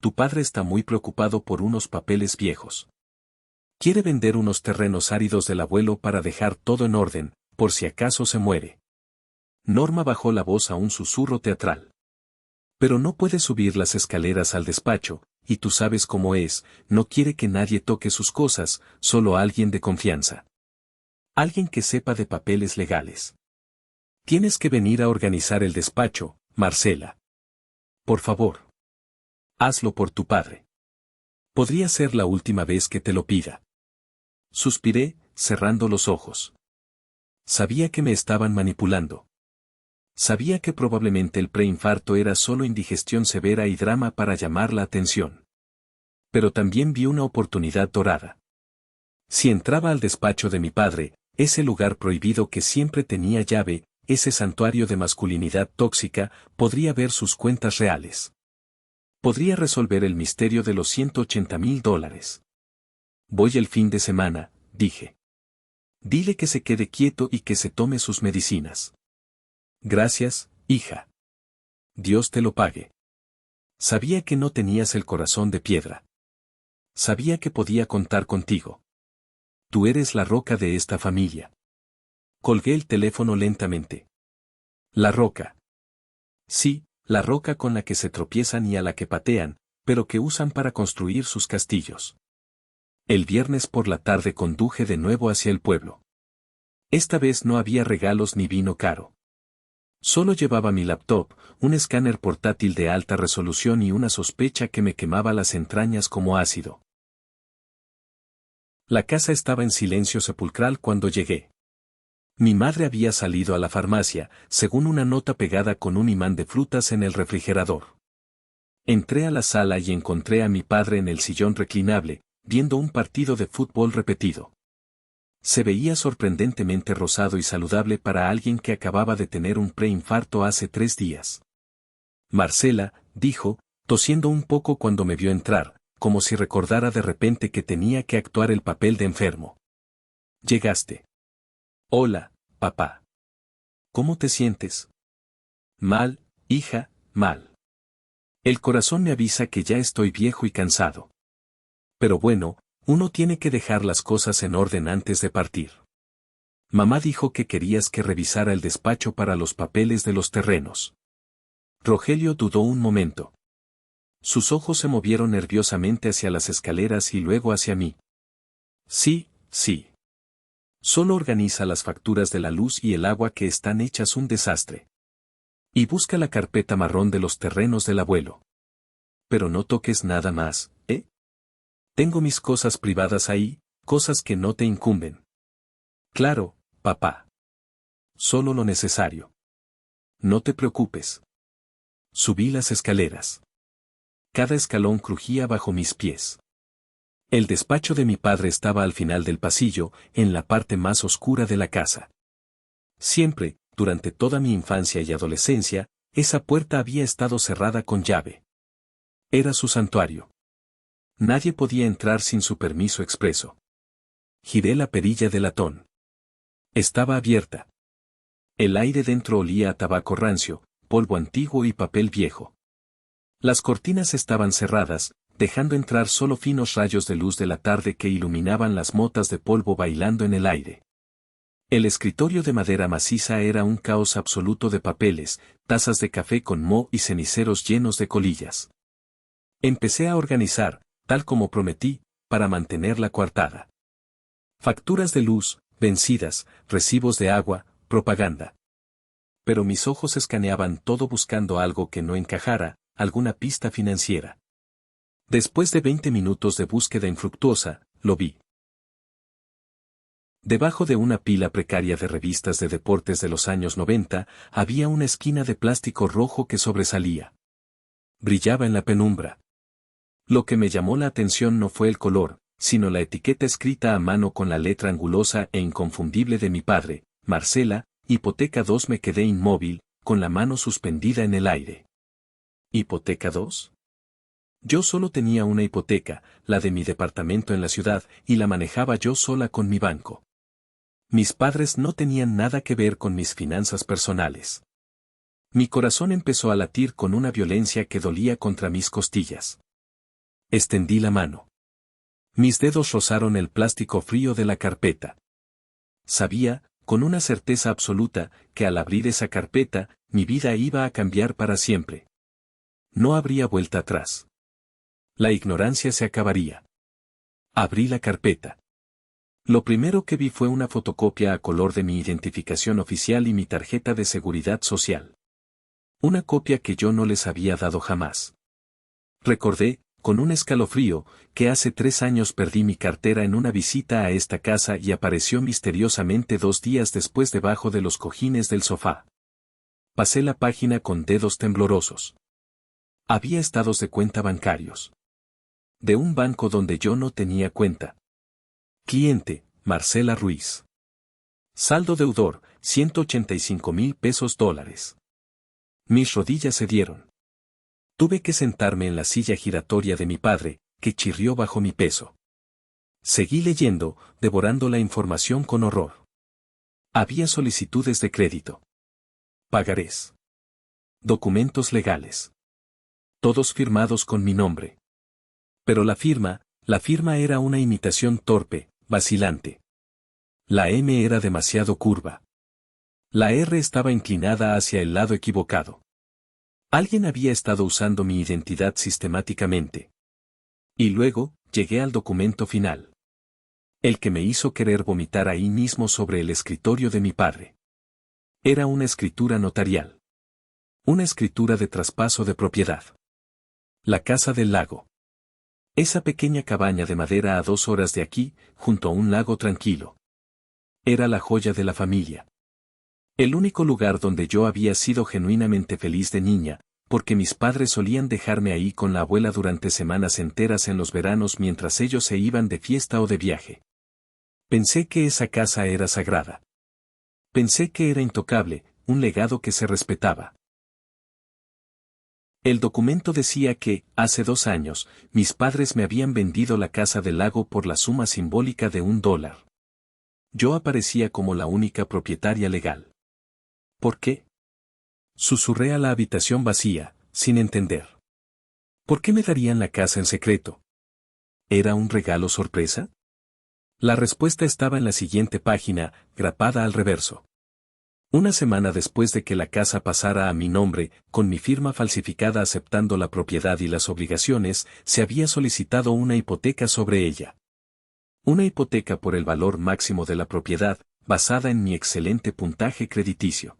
[SPEAKER 1] Tu padre está muy preocupado por unos papeles viejos. Quiere vender unos terrenos áridos del abuelo para dejar todo en orden, por si acaso se muere. Norma bajó la voz a un susurro teatral. Pero no puede subir las escaleras al despacho, y tú sabes cómo es, no quiere que nadie toque sus cosas, solo alguien de confianza. Alguien que sepa de papeles legales. Tienes que venir a organizar el despacho, Marcela. Por favor. Hazlo por tu padre. Podría ser la última vez que te lo pida. Suspiré, cerrando los ojos. Sabía que me estaban manipulando. Sabía que probablemente el preinfarto era solo indigestión severa y drama para llamar la atención. Pero también vi una oportunidad dorada. Si entraba al despacho de mi padre, ese lugar prohibido que siempre tenía llave, ese santuario de masculinidad tóxica, podría ver sus cuentas reales. Podría resolver el misterio de los $180,000. Voy el fin de semana, dije. Dile que se quede quieto y que se tome sus medicinas. Gracias, hija. Dios te lo pague. Sabía que no tenías el corazón de piedra. Sabía que podía contar contigo. Tú eres la roca de esta familia. Colgué el teléfono lentamente. La roca. Sí, la roca con la que se tropiezan y a la que patean, pero que usan para construir sus castillos. El viernes por la tarde conduje de nuevo hacia el pueblo. Esta vez no había regalos ni vino caro. Solo llevaba mi laptop, un escáner portátil de alta resolución y una sospecha que me quemaba las entrañas como ácido. La casa estaba en silencio sepulcral cuando llegué. Mi madre había salido a la farmacia, según una nota pegada con un imán de frutas en el refrigerador. Entré a la sala y encontré a mi padre en el sillón reclinable, viendo un partido de fútbol repetido. Se veía sorprendentemente rosado y saludable para alguien que acababa de tener un preinfarto hace 3 días. Marcela, dijo, tosiendo un poco cuando me vio entrar, como si recordara de repente que tenía que actuar el papel de enfermo. Llegaste. Hola, papá. ¿Cómo te sientes? Mal, hija, mal. El corazón me avisa que ya estoy viejo y cansado. Pero bueno, uno tiene que dejar las cosas en orden antes de partir. Mamá dijo que querías que revisara el despacho para los papeles de los terrenos. Rogelio dudó un momento. Sus ojos se movieron nerviosamente hacia las escaleras y luego hacia mí. Sí, sí. Solo organiza las facturas de la luz y el agua que están hechas un desastre. Y busca la carpeta marrón de los terrenos del abuelo. Pero no toques nada más, ¿eh? Tengo mis cosas privadas ahí, cosas que no te incumben. Claro, papá. Solo lo necesario. No te preocupes. Subí las escaleras. Cada escalón crujía bajo mis pies. El despacho de mi padre estaba al final del pasillo, en la parte más oscura de la casa. Siempre, durante toda mi infancia y adolescencia, esa puerta había estado cerrada con llave. Era su santuario. Nadie podía entrar sin su permiso expreso. Giré la perilla de latón. Estaba abierta. El aire dentro olía a tabaco rancio, polvo antiguo y papel viejo. Las cortinas estaban cerradas, dejando entrar solo finos rayos de luz de la tarde que iluminaban las motas de polvo bailando en el aire. El escritorio de madera maciza era un caos absoluto de papeles, tazas de café con moho y ceniceros llenos de colillas. Empecé a organizar, tal como prometí, para mantener la coartada. Facturas de luz, vencidas, recibos de agua, propaganda. Pero mis ojos escaneaban todo buscando algo que no encajara, alguna pista financiera. Después de 20 minutos de búsqueda infructuosa, lo vi. Debajo de una pila precaria de revistas de deportes de los años 90, había una esquina de plástico rojo que sobresalía. Brillaba en la penumbra. Lo que me llamó la atención no fue el color, sino la etiqueta escrita a mano con la letra angulosa e inconfundible de mi padre, Marcela, Hipoteca 2. Me quedé inmóvil, con la mano suspendida en el aire. ¿Hipoteca 2? Yo solo tenía una hipoteca, la de mi departamento en la ciudad, y la manejaba yo sola con mi banco. Mis padres no tenían nada que ver con mis finanzas personales. Mi corazón empezó a latir con una violencia que dolía contra mis costillas. Extendí la mano. Mis dedos rozaron el plástico frío de la carpeta. Sabía, con una certeza absoluta, que al abrir esa carpeta, mi vida iba a cambiar para siempre. No habría vuelta atrás. La ignorancia se acabaría. Abrí la carpeta. Lo primero que vi fue una fotocopia a color de mi identificación oficial y mi tarjeta de seguridad social. Una copia que yo no les había dado jamás. Recordé, con un escalofrío, que hace 3 años perdí mi cartera en una visita a esta casa y apareció misteriosamente 2 días después debajo de los cojines del sofá. Pasé la página con dedos temblorosos. Había estados de cuenta bancarios. De un banco donde yo no tenía cuenta. Cliente, Marcela Ruiz. Saldo deudor, 185,000 pesos dólares. Mis rodillas cedieron. Tuve que sentarme en la silla giratoria de mi padre, que chirrió bajo mi peso. Seguí leyendo, devorando la información con horror. Había solicitudes de crédito. Pagarés. Documentos legales. Todos firmados con mi nombre. Pero la firma era una imitación torpe, vacilante. La M era demasiado curva. La R estaba inclinada hacia el lado equivocado. Alguien había estado usando mi identidad sistemáticamente. Y luego, llegué al documento final. El que me hizo querer vomitar ahí mismo sobre el escritorio de mi padre. Era una escritura notarial. Una escritura de traspaso de propiedad. La casa del lago. Esa pequeña cabaña de madera a 2 horas de aquí, junto a un lago tranquilo. Era la joya de la familia. El único lugar donde yo había sido genuinamente feliz de niña, porque mis padres solían dejarme ahí con la abuela durante semanas enteras en los veranos mientras ellos se iban de fiesta o de viaje. Pensé que esa casa era sagrada. Pensé que era intocable, un legado que se respetaba. El documento decía que, hace 2 años, mis padres me habían vendido la casa del lago por la suma simbólica de $1. Yo aparecía como la única propietaria legal. ¿Por qué? Susurré a la habitación vacía, sin entender. ¿Por qué me darían la casa en secreto? ¿Era un regalo sorpresa? La respuesta estaba en la siguiente página, grapada al reverso. Una semana después de que la casa pasara a mi nombre, con mi firma falsificada aceptando la propiedad y las obligaciones, se había solicitado una hipoteca sobre ella. Una hipoteca por el valor máximo de la propiedad, basada en mi excelente puntaje crediticio.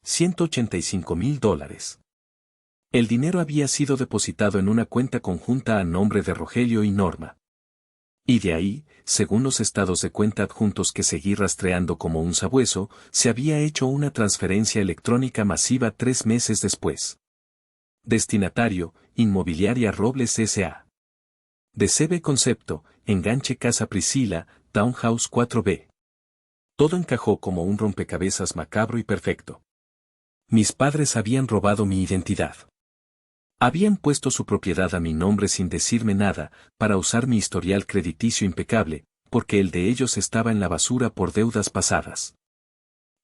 [SPEAKER 1] $185,000. El dinero había sido depositado en una cuenta conjunta a nombre de Rogelio y Norma. Y de ahí, según los estados de cuenta adjuntos que seguí rastreando como un sabueso, se había hecho una transferencia electrónica masiva 3 meses después. Destinatario, Inmobiliaria Robles S.A. DCB Concepto, Enganche Casa Priscila, Townhouse 4B. Todo encajó como un rompecabezas macabro y perfecto. Mis padres habían robado mi identidad. Habían puesto su propiedad a mi nombre sin decirme nada, para usar mi historial crediticio impecable, porque el de ellos estaba en la basura por deudas pasadas.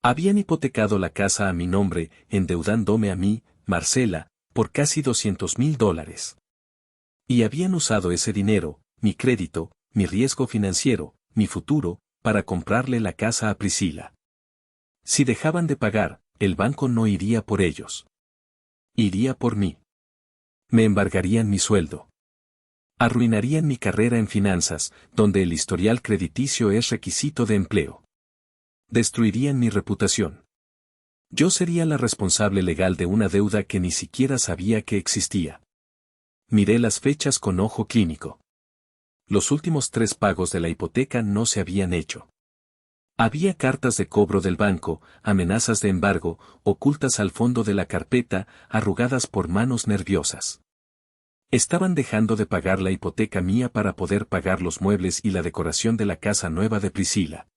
[SPEAKER 1] Habían hipotecado la casa a mi nombre, endeudándome a mí, Marcela, por casi $200,000. Y habían usado ese dinero, mi crédito, mi riesgo financiero, mi futuro, para comprarle la casa a Priscila. Si dejaban de pagar, el banco no iría por ellos. Iría por mí. Me embargarían mi sueldo. Arruinarían mi carrera en finanzas, donde el historial crediticio es requisito de empleo. Destruirían mi reputación. Yo sería la responsable legal de una deuda que ni siquiera sabía que existía. Miré las fechas con ojo clínico. Los últimos 3 pagos de la hipoteca no se habían hecho. Había cartas de cobro del banco, amenazas de embargo, ocultas al fondo de la carpeta, arrugadas por manos nerviosas. Estaban dejando de pagar la hipoteca mía para poder pagar los muebles y la decoración de la casa nueva de Priscila.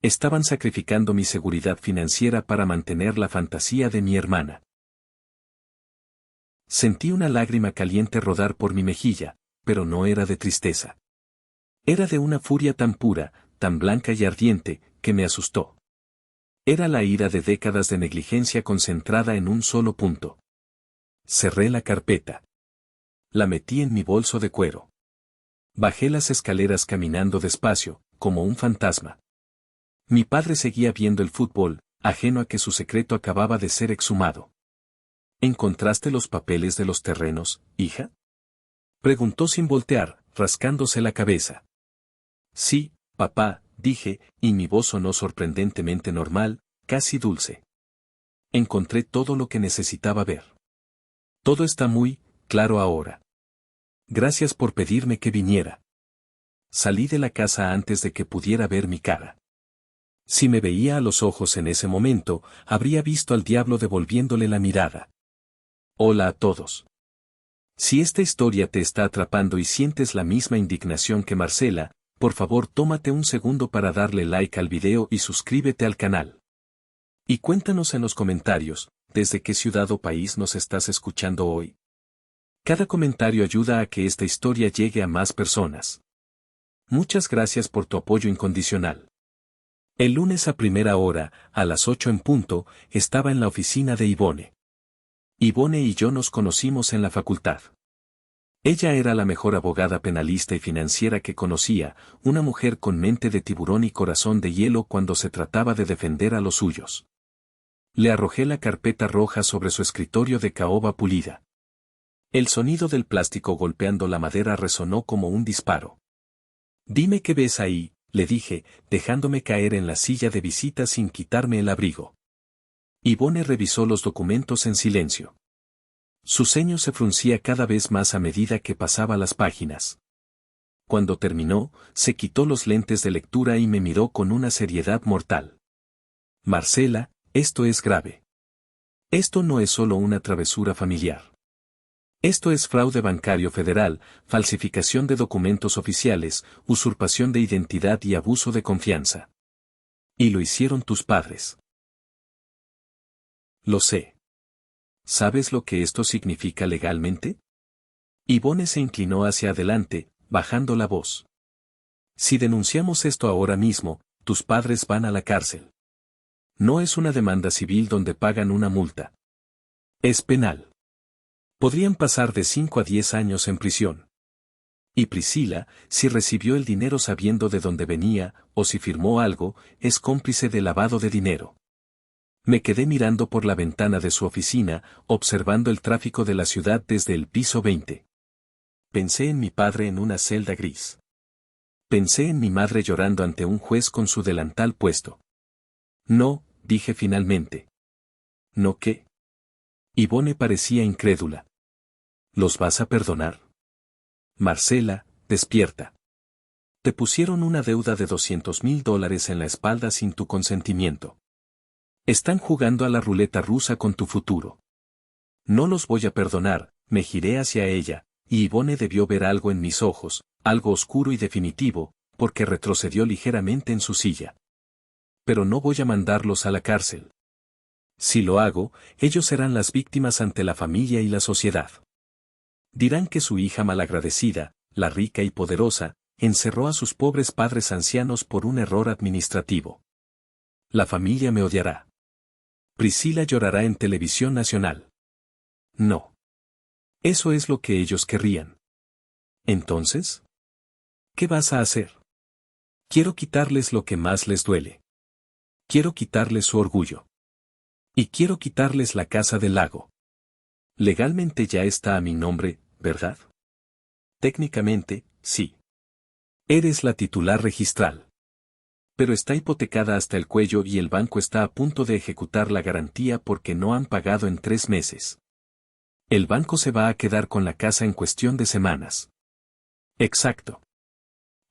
[SPEAKER 1] Estaban sacrificando mi seguridad financiera para mantener la fantasía de mi hermana. Sentí una lágrima caliente rodar por mi mejilla, pero no era de tristeza. Era de una furia tan pura, tan blanca y ardiente, que me asustó. Era la ira de décadas de negligencia concentrada en un solo punto. Cerré la carpeta. La metí en mi bolso de cuero. Bajé las escaleras caminando despacio, como un fantasma. Mi padre seguía viendo el fútbol, ajeno a que su secreto acababa de ser exhumado. ¿Encontraste los papeles de los terrenos, hija? Preguntó sin voltear, rascándose la cabeza. Sí, papá, dije, y mi voz sonó sorprendentemente normal, casi dulce. Encontré todo lo que necesitaba ver. Todo está muy claro ahora. Gracias por pedirme que viniera. Salí de la casa antes de que pudiera ver mi cara. Si me veía a los ojos en ese momento, habría visto al diablo devolviéndole la mirada. Hola a todos. Si esta historia te está atrapando y sientes la misma indignación que Marcela, por favor tómate un segundo para darle like al video y suscríbete al canal. Y cuéntanos en los comentarios, ¿desde qué ciudad o país nos estás escuchando hoy? Cada comentario ayuda a que esta historia llegue a más personas. Muchas gracias por tu apoyo incondicional. El lunes a primera hora, a las 8 en punto, estaba en la oficina de Ivone. Ivone y yo nos conocimos en la facultad. Ella era la mejor abogada penalista y financiera que conocía, una mujer con mente de tiburón y corazón de hielo cuando se trataba de defender a los suyos. Le arrojé la carpeta roja sobre su escritorio de caoba pulida. El sonido del plástico golpeando la madera resonó como un disparo. Dime qué ves ahí, le dije, dejándome caer en la silla de visita sin quitarme el abrigo. Ivone revisó los documentos en silencio. Su ceño se fruncía cada vez más a medida que pasaba las páginas. Cuando terminó, se quitó los lentes de lectura y me miró con una seriedad mortal. Marcela, esto es grave. Esto no es solo una travesura familiar. Esto es fraude bancario federal, falsificación de documentos oficiales, usurpación de identidad y abuso de confianza. Y lo hicieron tus padres. Lo sé. ¿Sabes lo que esto significa legalmente? Ivone se inclinó hacia adelante, bajando la voz. Si denunciamos esto ahora mismo, tus padres van a la cárcel. No es una demanda civil donde pagan una multa. Es penal. Podrían pasar de 5 a 10 años en prisión. Y Priscila, si recibió el dinero sabiendo de dónde venía, o si firmó algo, es cómplice de lavado de dinero. Me quedé mirando por la ventana de su oficina, observando el tráfico de la ciudad desde el piso 20. Pensé en mi padre en una celda gris. Pensé en mi madre llorando ante un juez con su delantal puesto. No, dije finalmente. ¿No qué? Yvonne parecía incrédula. ¿Los vas a perdonar? Marcela, despierta. Te pusieron una deuda de $200,000 en la espalda sin tu consentimiento. Están jugando a la ruleta rusa con tu futuro. No los voy a perdonar, me giré hacia ella, y Yvonne debió ver algo en mis ojos, algo oscuro y definitivo, porque retrocedió ligeramente en su silla. Pero no voy a mandarlos a la cárcel. Si lo hago, ellos serán las víctimas ante la familia y la sociedad. Dirán que su hija malagradecida, la rica y poderosa, encerró a sus pobres padres ancianos por un error administrativo. La familia me odiará. Priscila llorará en televisión nacional. No. Eso es lo que ellos querrían. Entonces, ¿qué vas a hacer? Quiero quitarles lo que más les duele. Quiero quitarles su orgullo. Y quiero quitarles la casa del lago. Legalmente ya está a mi nombre, ¿verdad? Técnicamente, sí. Eres la titular registral. Pero está hipotecada hasta el cuello y el banco está a punto de ejecutar la garantía porque no han pagado en 3 meses. El banco se va a quedar con la casa en cuestión de semanas. Exacto.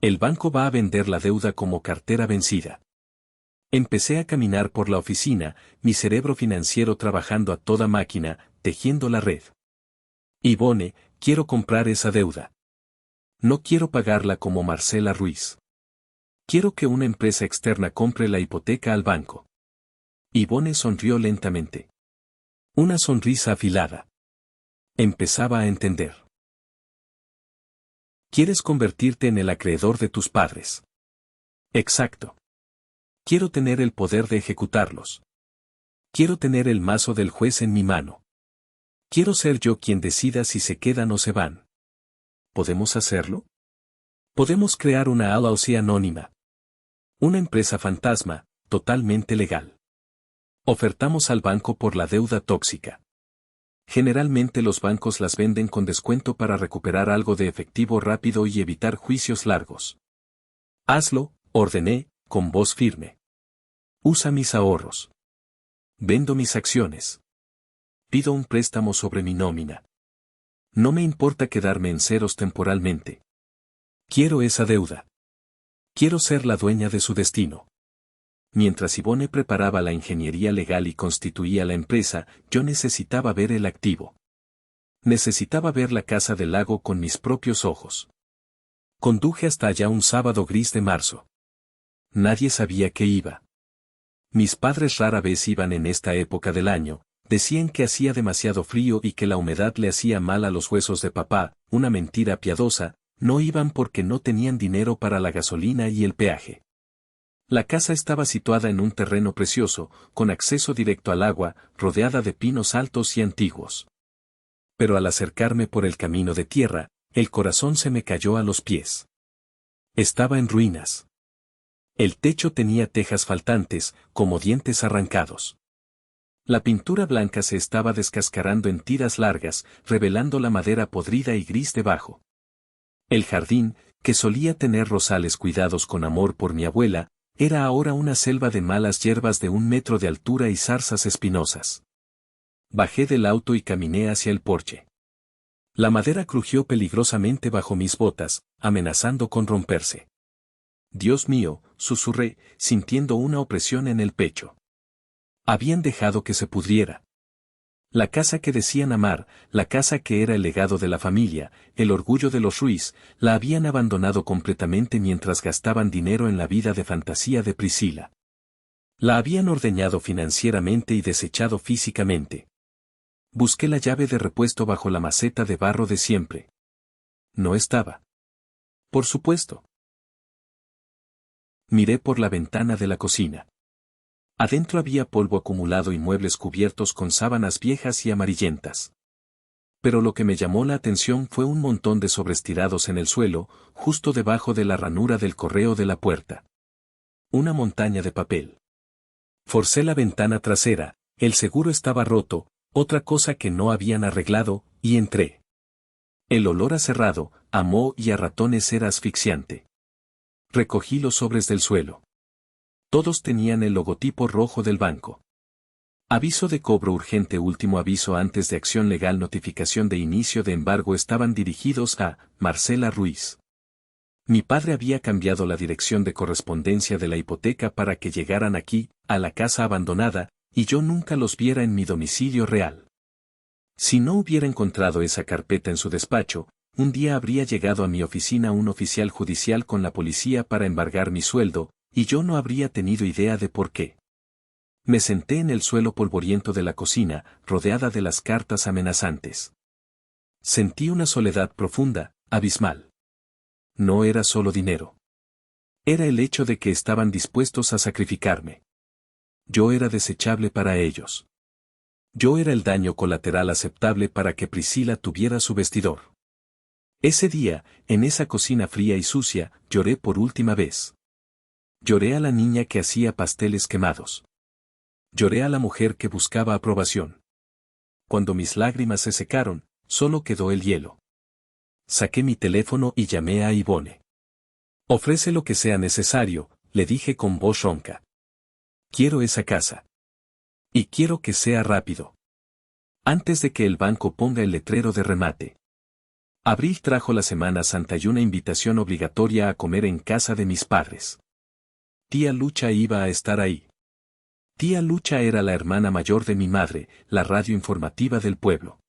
[SPEAKER 1] El banco va a vender la deuda como cartera vencida. Empecé a caminar por la oficina, mi cerebro financiero trabajando a toda máquina, tejiendo la red. Yvonne, quiero comprar esa deuda. No quiero pagarla como Marcela Ruiz. Quiero que una empresa externa compre la hipoteca al banco. Yvonne sonrió lentamente. Una sonrisa afilada. Empezaba a entender. ¿Quieres convertirte en el acreedor de tus padres? Exacto. Quiero tener el poder de ejecutarlos. Quiero tener el mazo del juez en mi mano. Quiero ser yo quien decida si se quedan o se van. ¿Podemos hacerlo? Podemos crear una LLC anónima. Una empresa fantasma, totalmente legal. Ofertamos al banco por la deuda tóxica. Generalmente los bancos las venden con descuento para recuperar algo de efectivo rápido y evitar juicios largos. Hazlo, ordené, con voz firme. Usa mis ahorros. Vendo mis acciones. Pido un préstamo sobre mi nómina. No me importa quedarme en ceros temporalmente. Quiero esa deuda. Quiero ser la dueña de su destino. Mientras Yvonne preparaba la ingeniería legal y constituía la empresa, yo necesitaba ver el activo. Necesitaba ver la casa del lago con mis propios ojos. Conduje hasta allá un sábado gris de marzo. Nadie sabía que iba. Mis padres rara vez iban en esta época del año, decían que hacía demasiado frío y que la humedad le hacía mal a los huesos de papá, una mentira piadosa, no iban porque no tenían dinero para la gasolina y el peaje. La casa estaba situada en un terreno precioso, con acceso directo al agua, rodeada de pinos altos y antiguos. Pero al acercarme por el camino de tierra, el corazón se me cayó a los pies. Estaba en ruinas. El techo tenía tejas faltantes, como dientes arrancados. La pintura blanca se estaba descascarando en tiras largas, revelando la madera podrida y gris debajo. El jardín, que solía tener rosales cuidados con amor por mi abuela, era ahora una selva de malas hierbas de 1 metro de altura y zarzas espinosas. Bajé del auto y caminé hacia el porche. La madera crujió peligrosamente bajo mis botas, amenazando con romperse. Dios mío, susurré, sintiendo una opresión en el pecho. Habían dejado que se pudriera. La casa que decían amar, la casa que era el legado de la familia, el orgullo de los Ruiz, la habían abandonado completamente mientras gastaban dinero en la vida de fantasía de Priscila. La habían ordeñado financieramente y desechado físicamente. Busqué la llave de repuesto bajo la maceta de barro de siempre. No estaba. Por supuesto. Miré por la ventana de la cocina. Adentro había polvo acumulado y muebles cubiertos con sábanas viejas y amarillentas. Pero lo que me llamó la atención fue un montón de sobretirados en el suelo, justo debajo de la ranura del correo de la puerta. Una montaña de papel. Forcé la ventana trasera, el seguro estaba roto, otra cosa que no habían arreglado, y entré. El olor a cerrado, a moho y a ratones era asfixiante. Recogí los sobres del suelo. Todos tenían el logotipo rojo del banco. Aviso de cobro urgente, último aviso antes de acción legal, notificación de inicio de embargo, estaban dirigidos a Marcela Ruiz. Mi padre había cambiado la dirección de correspondencia de la hipoteca para que llegaran aquí, a la casa abandonada, y yo nunca los viera en mi domicilio real. Si no hubiera encontrado esa carpeta en su despacho, un día habría llegado a mi oficina un oficial judicial con la policía para embargar mi sueldo, y yo no habría tenido idea de por qué. Me senté en el suelo polvoriento de la cocina, rodeada de las cartas amenazantes. Sentí una soledad profunda, abismal. No era solo dinero. Era el hecho de que estaban dispuestos a sacrificarme. Yo era desechable para ellos. Yo era el daño colateral aceptable para que Priscila tuviera su vestidor. Ese día, en esa cocina fría y sucia, lloré por última vez. Lloré a la niña que hacía pasteles quemados. Lloré a la mujer que buscaba aprobación. Cuando mis lágrimas se secaron, solo quedó el hielo. Saqué mi teléfono y llamé a Ivone. Ofrece lo que sea necesario, le dije con voz ronca. Quiero esa casa. Y quiero que sea rápido. Antes de que el banco ponga el letrero de remate. Abril trajo la Semana Santa y una invitación obligatoria a comer en casa de mis padres. Tía Lucha iba a estar ahí. Tía Lucha era la hermana mayor de mi madre, la radio informativa del pueblo.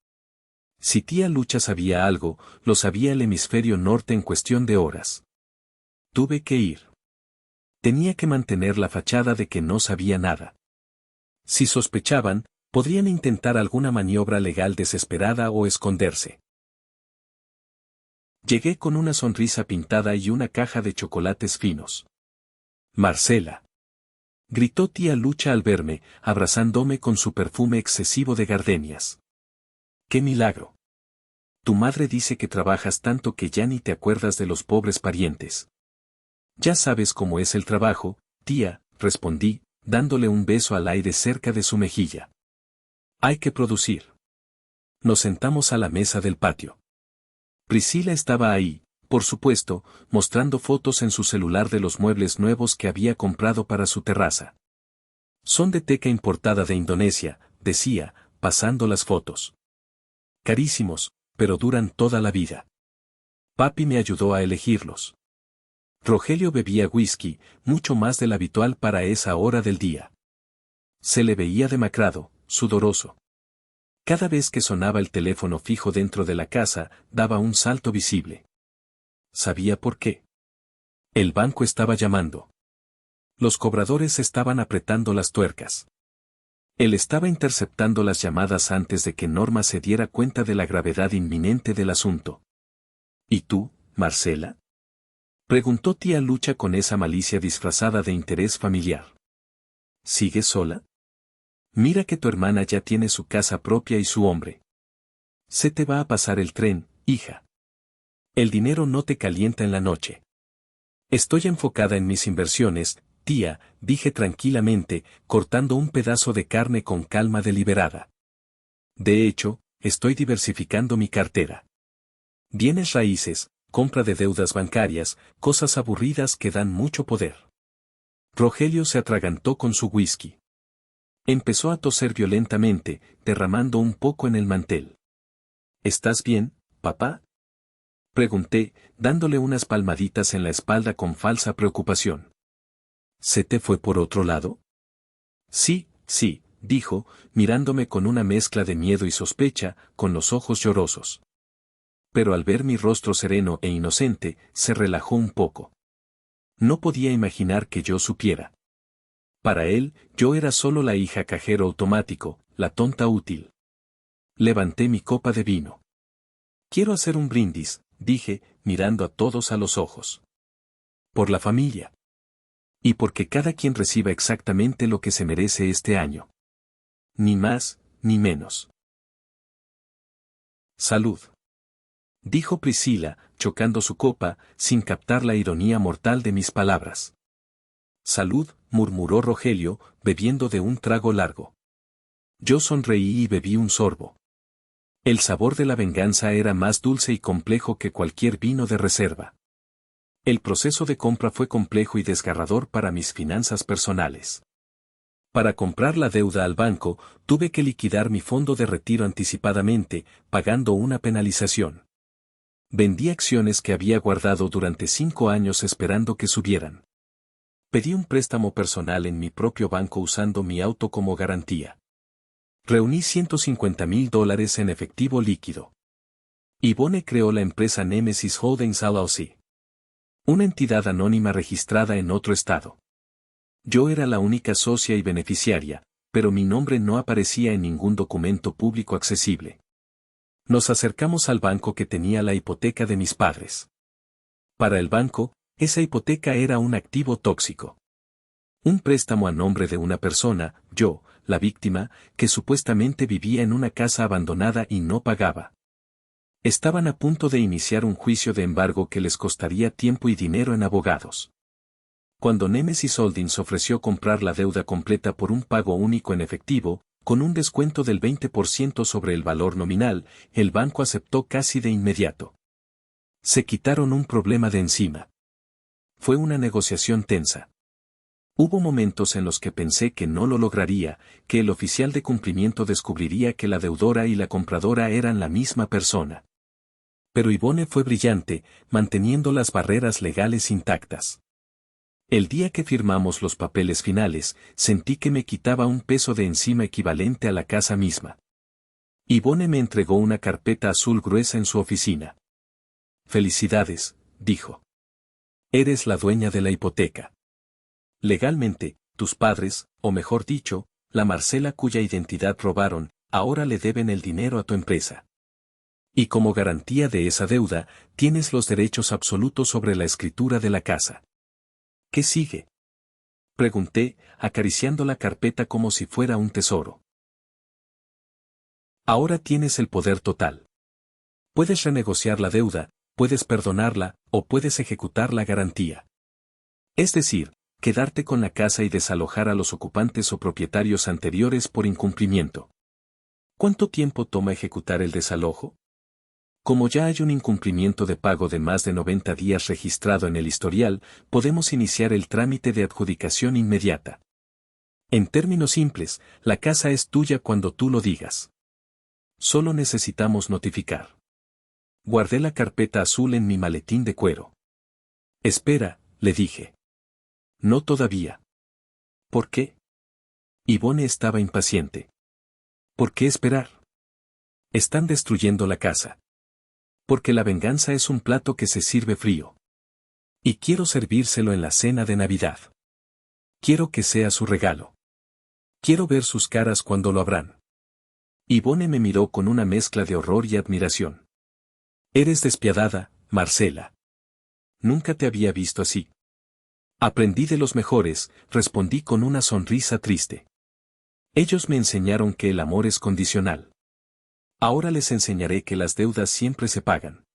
[SPEAKER 1] Si tía Lucha sabía algo, lo sabía el hemisferio norte en cuestión de horas. Tuve que ir. Tenía que mantener la fachada de que no sabía nada. Si sospechaban, podrían intentar alguna maniobra legal desesperada o esconderse. Llegué con una sonrisa pintada y una caja de chocolates finos. Marcela. Gritó tía Lucha al verme, abrazándome con su perfume excesivo de gardenias. ¡Qué milagro! Tu madre dice que trabajas tanto que ya ni te acuerdas de los pobres parientes. Ya sabes cómo es el trabajo, tía, respondí, dándole un beso al aire cerca de su mejilla. Hay que producir. Nos sentamos a la mesa del patio. Priscila estaba ahí, por supuesto, mostrando fotos en su celular de los muebles nuevos que había comprado para su terraza. Son de teca importada de Indonesia, decía, pasando las fotos. Carísimos, pero duran toda la vida. Papi me ayudó a elegirlos. Rogelio bebía whisky, mucho más del habitual para esa hora del día. Se le veía demacrado, sudoroso. Cada vez que sonaba el teléfono fijo dentro de la casa, daba un salto visible. ¿Sabía por qué? El banco estaba llamando. Los cobradores estaban apretando las tuercas. Él estaba interceptando las llamadas antes de que Norma se diera cuenta de la gravedad inminente del asunto. ¿Y tú, Marcela? Preguntó tía Lucha con esa malicia disfrazada de interés familiar. ¿Sigues sola? Mira que tu hermana ya tiene su casa propia y su hombre. Se te va a pasar el tren, hija. El dinero no te calienta en la noche. Estoy enfocada en mis inversiones, tía, dije tranquilamente, cortando un pedazo de carne con calma deliberada. De hecho, estoy diversificando mi cartera. Bienes raíces, compra de deudas bancarias, cosas aburridas que dan mucho poder. Rogelio se atragantó con su whisky. Empezó a toser violentamente, derramando un poco en el mantel. ¿Estás bien, papá? Pregunté, dándole unas palmaditas en la espalda con falsa preocupación. ¿Se te fue por otro lado? Sí, sí, dijo, mirándome con una mezcla de miedo y sospecha, con los ojos llorosos. Pero al ver mi rostro sereno e inocente, se relajó un poco. No podía imaginar que yo supiera. Para él, yo era solo la hija cajero automático, la tonta útil. Levanté mi copa de vino. Quiero hacer un brindis, dije, mirando a todos a los ojos. Por la familia. Y porque cada quien reciba exactamente lo que se merece este año. Ni más, ni menos. Salud. Dijo Priscila, chocando su copa, sin captar la ironía mortal de mis palabras. Salud, murmuró Rogelio, bebiendo de un trago largo. Yo sonreí y bebí un sorbo. El sabor de la venganza era más dulce y complejo que cualquier vino de reserva. El proceso de compra fue complejo y desgarrador para mis finanzas personales. Para comprar la deuda al banco, tuve que liquidar mi fondo de retiro anticipadamente, pagando una penalización. Vendí acciones que había guardado durante 5 años esperando que subieran. Pedí un préstamo personal en mi propio banco usando mi auto como garantía. Reuní $150,000 en efectivo líquido. Yvonne creó la empresa Nemesis Holdings LLC. Una entidad anónima registrada en otro estado. Yo era la única socia y beneficiaria, pero mi nombre no aparecía en ningún documento público accesible. Nos acercamos al banco que tenía la hipoteca de mis padres. Para el banco, esa hipoteca era un activo tóxico. Un préstamo a nombre de una persona, yo, la víctima, que supuestamente vivía en una casa abandonada y no pagaba. Estaban a punto de iniciar un juicio de embargo que les costaría tiempo y dinero en abogados. Cuando Nemesis Holdings ofreció comprar la deuda completa por un pago único en efectivo, con un descuento del 20% sobre el valor nominal, el banco aceptó casi de inmediato. Se quitaron un problema de encima. Fue una negociación tensa. Hubo momentos en los que pensé que no lo lograría, que el oficial de cumplimiento descubriría que la deudora y la compradora eran la misma persona. Pero Yvonne fue brillante, manteniendo las barreras legales intactas. El día que firmamos los papeles finales, sentí que me quitaba un peso de encima equivalente a la casa misma. Yvonne me entregó una carpeta azul gruesa en su oficina. Felicidades, dijo. Eres la dueña de la hipoteca. Legalmente, tus padres, o mejor dicho, la Marcela cuya identidad robaron, ahora le deben el dinero a tu empresa. Y como garantía de esa deuda, tienes los derechos absolutos sobre la escritura de la casa. ¿Qué sigue? Pregunté, acariciando la carpeta como si fuera un tesoro. Ahora tienes el poder total. Puedes renegociar la deuda, puedes perdonarla, o puedes ejecutar la garantía. Es decir, quedarte con la casa y desalojar a los ocupantes o propietarios anteriores por incumplimiento. ¿Cuánto tiempo toma ejecutar el desalojo? Como ya hay un incumplimiento de pago de más de 90 días registrado en el historial, podemos iniciar el trámite de adjudicación inmediata. En términos simples, la casa es tuya cuando tú lo digas. Solo necesitamos notificar. Guardé la carpeta azul en mi maletín de cuero. Espera, le dije. No todavía. ¿Por qué? Yvonne estaba impaciente. ¿Por qué esperar? Están destruyendo la casa. Porque la venganza es un plato que se sirve frío. Y quiero servírselo en la cena de Navidad. Quiero que sea su regalo. Quiero ver sus caras cuando lo abran. Yvonne me miró con una mezcla de horror y admiración. Eres despiadada, Marcela. Nunca te había visto así. Aprendí de los mejores, respondí con una sonrisa triste. Ellos me enseñaron que el amor es condicional. Ahora les enseñaré que las deudas siempre se pagan.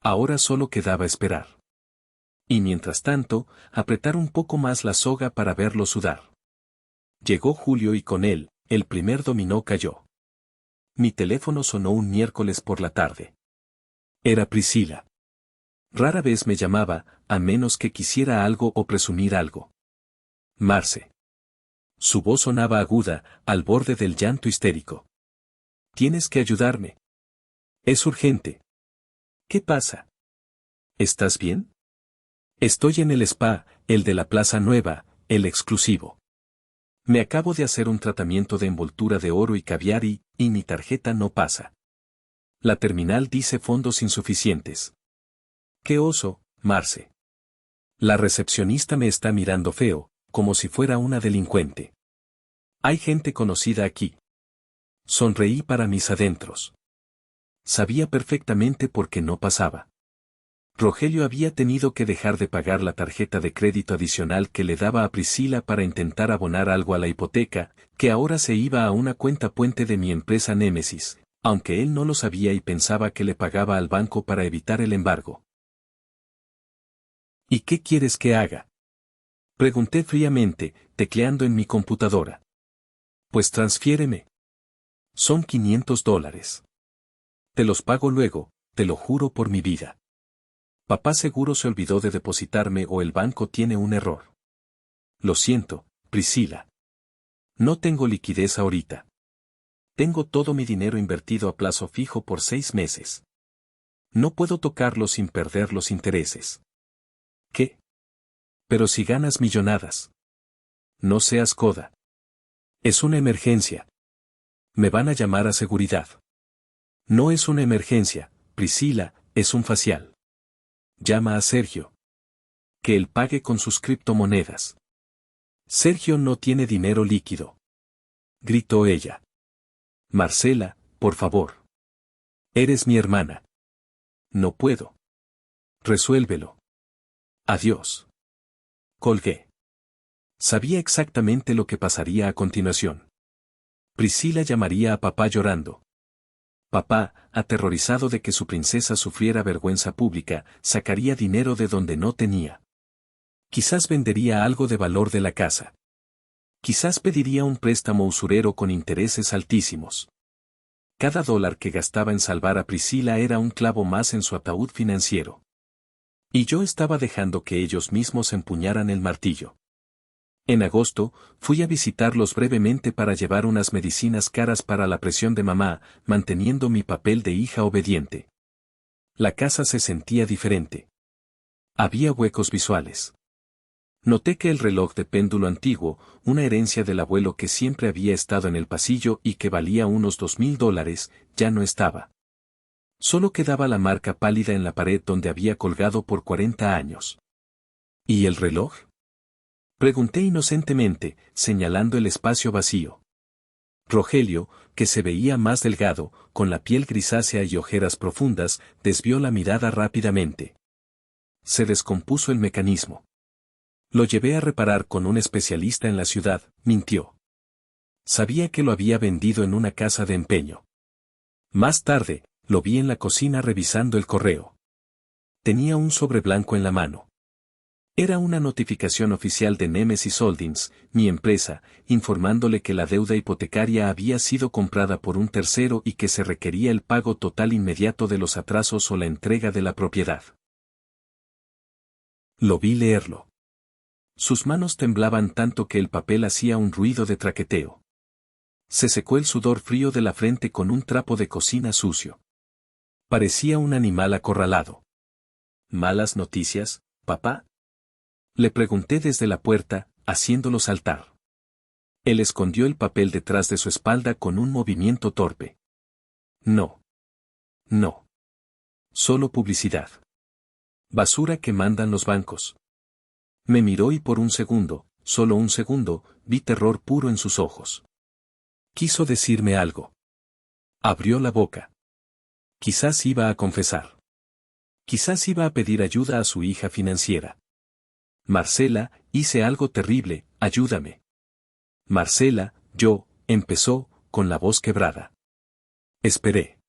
[SPEAKER 1] Ahora solo quedaba esperar. Y mientras tanto, apretar un poco más la soga para verlo sudar. Llegó Julio y con él, el primer dominó cayó. Mi teléfono sonó un miércoles por la tarde. Era Priscila. Rara vez me llamaba, a menos que quisiera algo o presumir algo. Marce. Su voz sonaba aguda, al borde del llanto histérico. Tienes que ayudarme. Es urgente. ¿Qué pasa? ¿Estás bien? Estoy en el spa, el de la Plaza Nueva, el exclusivo. Me acabo de hacer un tratamiento de envoltura de oro y caviar y mi tarjeta no pasa. La terminal dice fondos insuficientes. ¡Qué oso, Marce! La recepcionista me está mirando feo, como si fuera una delincuente. Hay gente conocida aquí. Sonreí para mis adentros. Sabía perfectamente por qué no pasaba. Rogelio había tenido que dejar de pagar la tarjeta de crédito adicional que le daba a Priscila para intentar abonar algo a la hipoteca, que ahora se iba a una cuenta puente de mi empresa Némesis, aunque él no lo sabía y pensaba que le pagaba al banco para evitar el embargo. ¿Y qué quieres que haga? Pregunté fríamente, tecleando en mi computadora. Pues transfiéreme. Son $500. Te los pago luego, te lo juro por mi vida. Papá seguro se olvidó de depositarme o el banco tiene un error. Lo siento, Priscila. No tengo liquidez ahorita. Tengo todo mi dinero invertido a plazo fijo por 6 meses. No puedo tocarlo sin perder los intereses. ¿Qué? Pero si ganas millonadas. No seas coda. Es una emergencia. Me van a llamar a seguridad. No es una emergencia, Priscila, es un facial. Llama a Sergio. Que él pague con sus criptomonedas. Sergio no tiene dinero líquido. Gritó ella. Marcela, por favor. Eres mi hermana. No puedo. Resuélvelo. Adiós. Colgué. Sabía exactamente lo que pasaría a continuación. Priscila llamaría a papá llorando. Papá, aterrorizado de que su princesa sufriera vergüenza pública, sacaría dinero de donde no tenía. Quizás vendería algo de valor de la casa. Quizás pediría un préstamo usurero con intereses altísimos. Cada dólar que gastaba en salvar a Priscila era un clavo más en su ataúd financiero. Y yo estaba dejando que ellos mismos empuñaran el martillo. En agosto, fui a visitarlos brevemente para llevar unas medicinas caras para la presión de mamá, manteniendo mi papel de hija obediente. La casa se sentía diferente. Había huecos visuales. Noté que el reloj de péndulo antiguo, una herencia del abuelo que siempre había estado en el pasillo y que valía unos $2,000, ya no estaba. Solo quedaba la marca pálida en la pared donde había colgado por 40 años. ¿Y el reloj? Pregunté inocentemente, señalando el espacio vacío. Rogelio, que se veía más delgado, con la piel grisácea y ojeras profundas, desvió la mirada rápidamente. Se descompuso el mecanismo. Lo llevé a reparar con un especialista en la ciudad, mintió. Sabía que lo había vendido en una casa de empeño. Más tarde, lo vi en la cocina revisando el correo. Tenía un sobre blanco en la mano. Era una notificación oficial de Nemesis Holdings, mi empresa, informándole que la deuda hipotecaria había sido comprada por un tercero y que se requería el pago total inmediato de los atrasos o la entrega de la propiedad. Lo vi leerlo. Sus manos temblaban tanto que el papel hacía un ruido de traqueteo. Se secó el sudor frío de la frente con un trapo de cocina sucio. Parecía un animal acorralado. ¿Malas noticias, papá? Le pregunté desde la puerta, haciéndolo saltar. Él escondió el papel detrás de su espalda con un movimiento torpe. No. No. Solo publicidad. Basura que mandan los bancos. Me miró y por un segundo, solo un segundo, vi terror puro en sus ojos. Quiso decirme algo. Abrió la boca. Quizás iba a confesar. Quizás iba a pedir ayuda a su hija financiera. Marcela, hice algo terrible, ayúdame. Marcela, empezó, con la voz quebrada. Esperé.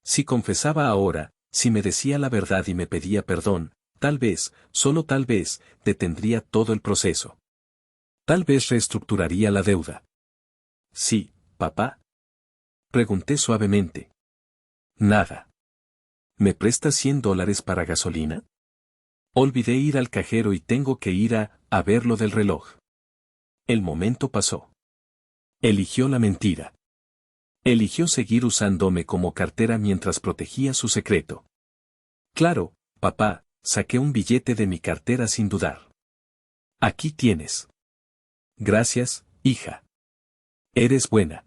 [SPEAKER 1] Si confesaba ahora, si me decía la verdad y me pedía perdón, tal vez, solo tal vez, detendría todo el proceso. Tal vez reestructuraría la deuda. Sí, papá. Pregunté suavemente. Nada. ¿Me prestas $100 para gasolina? Olvidé ir al cajero y tengo que ir a ver lo del reloj. El momento pasó. Eligió la mentira. Eligió seguir usándome como cartera mientras protegía su secreto. Claro, papá, saqué un billete de mi cartera sin dudar. Aquí tienes. Gracias, hija. Eres buena.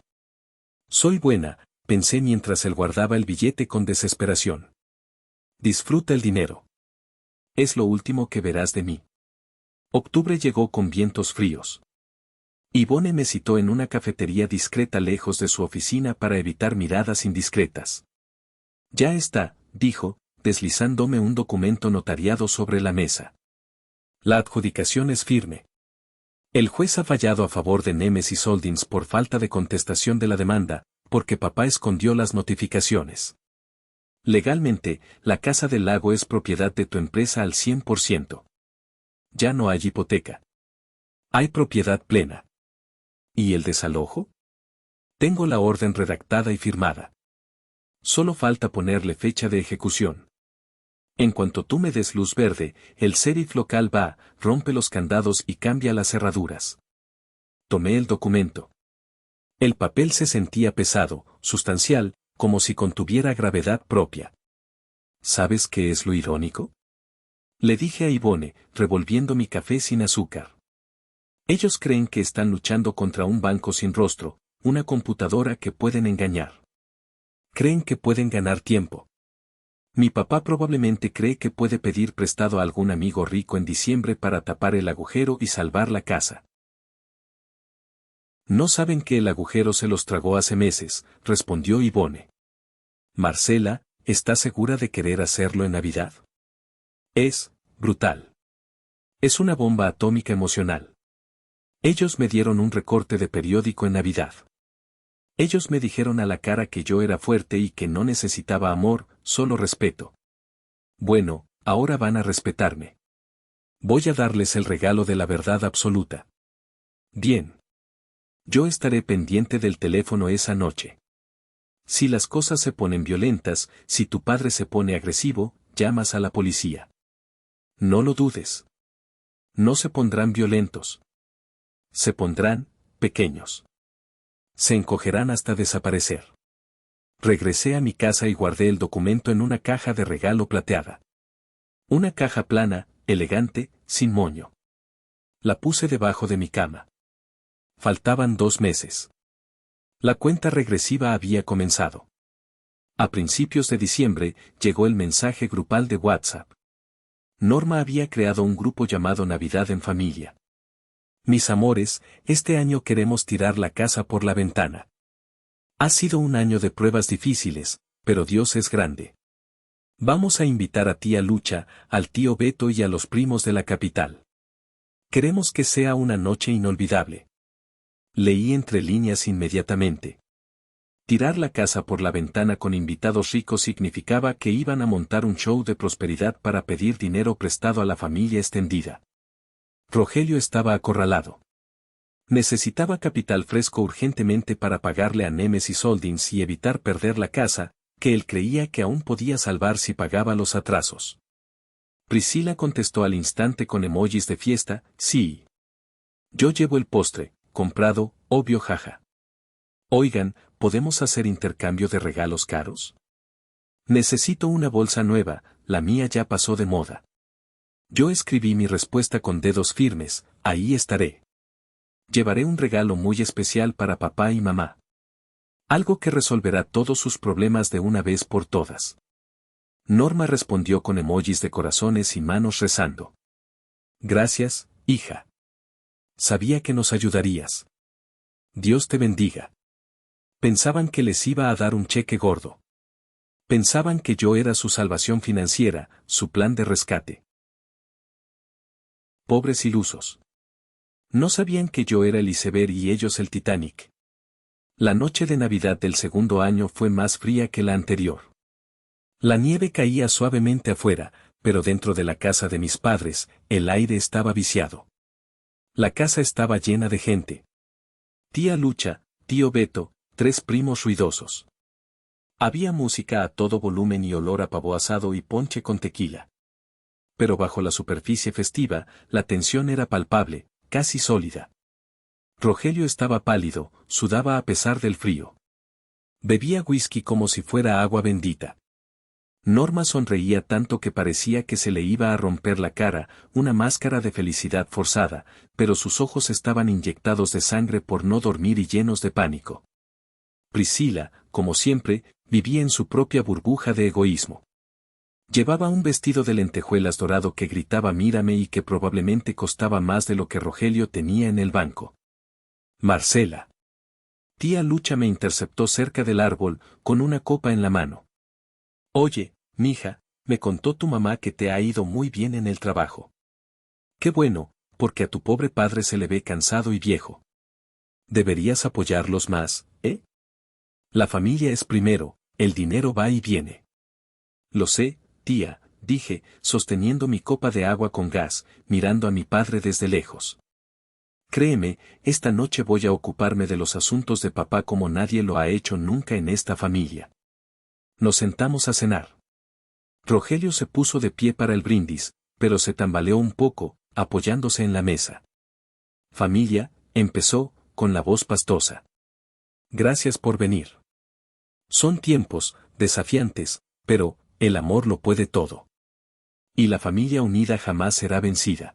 [SPEAKER 1] Soy buena, pensé mientras él guardaba el billete con desesperación. Disfruta el dinero. Es lo último que verás de mí. Octubre llegó con vientos fríos. Yvonne me citó en una cafetería discreta lejos de su oficina para evitar miradas indiscretas. Ya está, dijo, deslizándome un documento notariado sobre la mesa. La adjudicación es firme. El juez ha fallado a favor de Nemesis Holdings por falta de contestación de la demanda, porque papá escondió las notificaciones. Legalmente, la Casa del Lago es propiedad de tu empresa al 100%. Ya no hay hipoteca. Hay propiedad plena. ¿Y el desalojo? Tengo la orden redactada y firmada. Solo falta ponerle fecha de ejecución. En cuanto tú me des luz verde, el sheriff local va, rompe los candados y cambia las cerraduras. Tomé el documento. El papel se sentía pesado, sustancial, como si contuviera gravedad propia. ¿Sabes qué es lo irónico? Le dije a Ivone, revolviendo mi café sin azúcar. Ellos creen que están luchando contra un banco sin rostro, una computadora que pueden engañar. Creen que pueden ganar tiempo. Mi papá probablemente cree que puede pedir prestado a algún amigo rico en diciembre para tapar el agujero y salvar la casa. No saben que el agujero se los tragó hace meses, respondió Ivone. Marcela, ¿estás segura de querer hacerlo en Navidad? Es brutal. Es una bomba atómica emocional. Ellos me dieron un recorte de periódico en Navidad. Ellos me dijeron a la cara que yo era fuerte y que no necesitaba amor, solo respeto. Bueno, ahora van a respetarme. Voy a darles el regalo de la verdad absoluta. Bien. Yo estaré pendiente del teléfono esa noche. Si las cosas se ponen violentas, si tu padre se pone agresivo, llamas a la policía. No lo dudes. No se pondrán violentos. Se pondrán pequeños. Se encogerán hasta desaparecer. Regresé a mi casa y guardé el documento en una caja de regalo plateada. Una caja plana, elegante, sin moño. La puse debajo de mi cama. Faltaban 2 meses. La cuenta regresiva había comenzado. A principios de diciembre, llegó el mensaje grupal de WhatsApp. Norma había creado un grupo llamado Navidad en Familia. Mis amores, este año queremos tirar la casa por la ventana. Ha sido un año de pruebas difíciles, pero Dios es grande. Vamos a invitar a tía Lucha, al tío Beto y a los primos de la capital. Queremos que sea una noche inolvidable. Leí entre líneas inmediatamente. Tirar la casa por la ventana con invitados ricos significaba que iban a montar un show de prosperidad para pedir dinero prestado a la familia extendida. Rogelio estaba acorralado. Necesitaba capital fresco urgentemente para pagarle a Nemesis Holdings y evitar perder la casa, que él creía que aún podía salvar si pagaba los atrasos. Priscila contestó al instante con emojis de fiesta, sí. Yo llevo el postre, comprado, obvio jaja. Oigan, ¿podemos hacer intercambio de regalos caros? Necesito una bolsa nueva, la mía ya pasó de moda. Yo escribí mi respuesta con dedos firmes, ahí estaré. Llevaré un regalo muy especial para papá y mamá. Algo que resolverá todos sus problemas de una vez por todas. Norma respondió con emojis de corazones y manos rezando. Gracias, hija. Sabía que nos ayudarías. Dios te bendiga. Pensaban que les iba a dar un cheque gordo. Pensaban que yo era su salvación financiera, su plan de rescate. Pobres ilusos. No sabían que yo era el iceberg y ellos el Titanic. La noche de Navidad del segundo año fue más fría que la anterior. La nieve caía suavemente afuera, pero dentro de la casa de mis padres, el aire estaba viciado. La casa estaba llena de gente. Tía Lucha, tío Beto, 3 primos ruidosos. Había música a todo volumen y olor a pavo asado y ponche con tequila. Pero bajo la superficie festiva, la tensión era palpable, casi sólida. Rogelio estaba pálido, sudaba a pesar del frío. Bebía whisky como si fuera agua bendita. Norma sonreía tanto que parecía que se le iba a romper la cara, una máscara de felicidad forzada, pero sus ojos estaban inyectados de sangre por no dormir y llenos de pánico. Priscila, como siempre, vivía en su propia burbuja de egoísmo. Llevaba un vestido de lentejuelas dorado que gritaba mírame y que probablemente costaba más de lo que Rogelio tenía en el banco. Marcela. Tía Lucha me interceptó cerca del árbol, con una copa en la mano. Oye, mija, me contó tu mamá que te ha ido muy bien en el trabajo. Qué bueno, porque a tu pobre padre se le ve cansado y viejo. Deberías apoyarlos más, ¿eh? La familia es primero, el dinero va y viene. Lo sé, tía, dije, sosteniendo mi copa de agua con gas, mirando a mi padre desde lejos. Créeme, esta noche voy a ocuparme de los asuntos de papá como nadie lo ha hecho nunca en esta familia. Nos sentamos a cenar. Rogelio se puso de pie para el brindis, pero se tambaleó un poco, apoyándose en la mesa. Familia, empezó, con la voz pastosa. Gracias por venir. Son tiempos, desafiantes, pero, el amor lo puede todo. Y la familia unida jamás será vencida.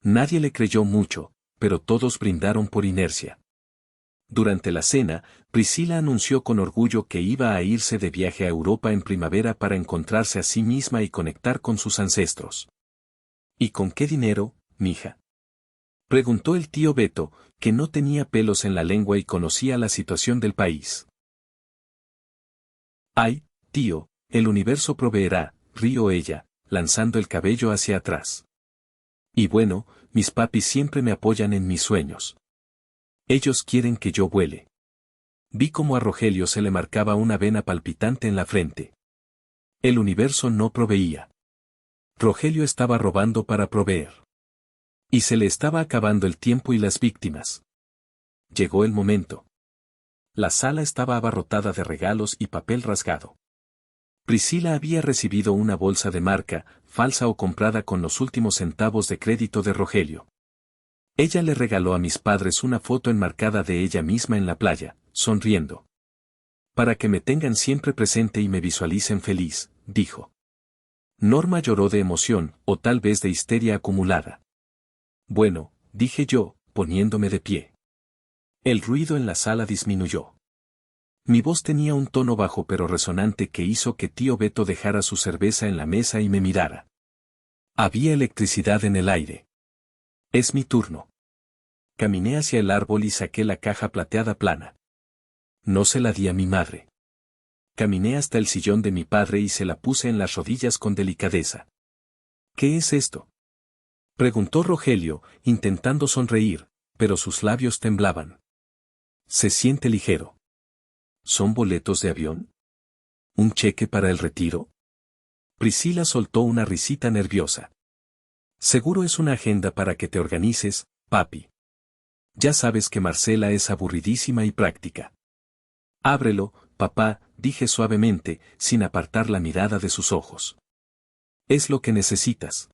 [SPEAKER 1] Nadie le creyó mucho, pero todos brindaron por inercia. Durante la cena, Priscila anunció con orgullo que iba a irse de viaje a Europa en primavera para encontrarse a sí misma y conectar con sus ancestros. ¿Y con qué dinero, mija?, preguntó el tío Beto, que no tenía pelos en la lengua y conocía la situación del país. Ay, tío, el universo proveerá, rió ella, lanzando el cabello hacia atrás. Y bueno, mis papis siempre me apoyan en mis sueños. Ellos quieren que yo vuele. Vi cómo a Rogelio se le marcaba una vena palpitante en la frente. El universo no proveía. Rogelio estaba robando para proveer. Y se le estaba acabando el tiempo y las víctimas. Llegó el momento. La sala estaba abarrotada de regalos y papel rasgado. Priscila había recibido una bolsa de marca, falsa o comprada con los últimos centavos de crédito de Rogelio. Ella le regaló a mis padres una foto enmarcada de ella misma en la playa, sonriendo. Para que me tengan siempre presente y me visualicen feliz, dijo. Norma lloró de emoción, o tal vez de histeria acumulada. Bueno, dije yo, poniéndome de pie. El ruido en la sala disminuyó. Mi voz tenía un tono bajo pero resonante que hizo que tío Beto dejara su cerveza en la mesa y me mirara. Había electricidad en el aire. Es mi turno. Caminé hacia el árbol y saqué la caja plateada plana. No se la di a mi madre. Caminé hasta el sillón de mi padre y se la puse en las rodillas con delicadeza. ¿Qué es esto?, preguntó Rogelio, intentando sonreír, pero sus labios temblaban. Se siente ligero. ¿Son boletos de avión? ¿Un cheque para el retiro? Priscila soltó una risita nerviosa. Seguro es una agenda para que te organices, papi. Ya sabes que Marcela es aburridísima y práctica. Ábrelo, papá, dije suavemente, sin apartar la mirada de sus ojos. Es lo que necesitas.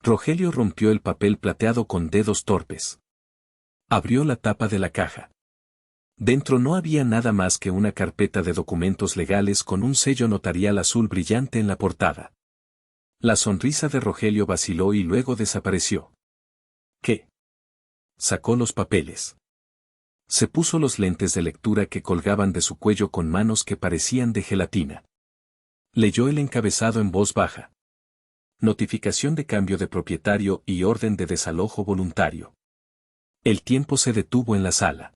[SPEAKER 1] Rogelio rompió el papel plateado con dedos torpes. Abrió la tapa de la caja. Dentro no había nada más que una carpeta de documentos legales con un sello notarial azul brillante en la portada. La sonrisa de Rogelio vaciló y luego desapareció. ¿Qué? Sacó los papeles. Se puso los lentes de lectura que colgaban de su cuello con manos que parecían de gelatina. Leyó el encabezado en voz baja. Notificación de cambio de propietario y orden de desalojo voluntario. El tiempo se detuvo en la sala.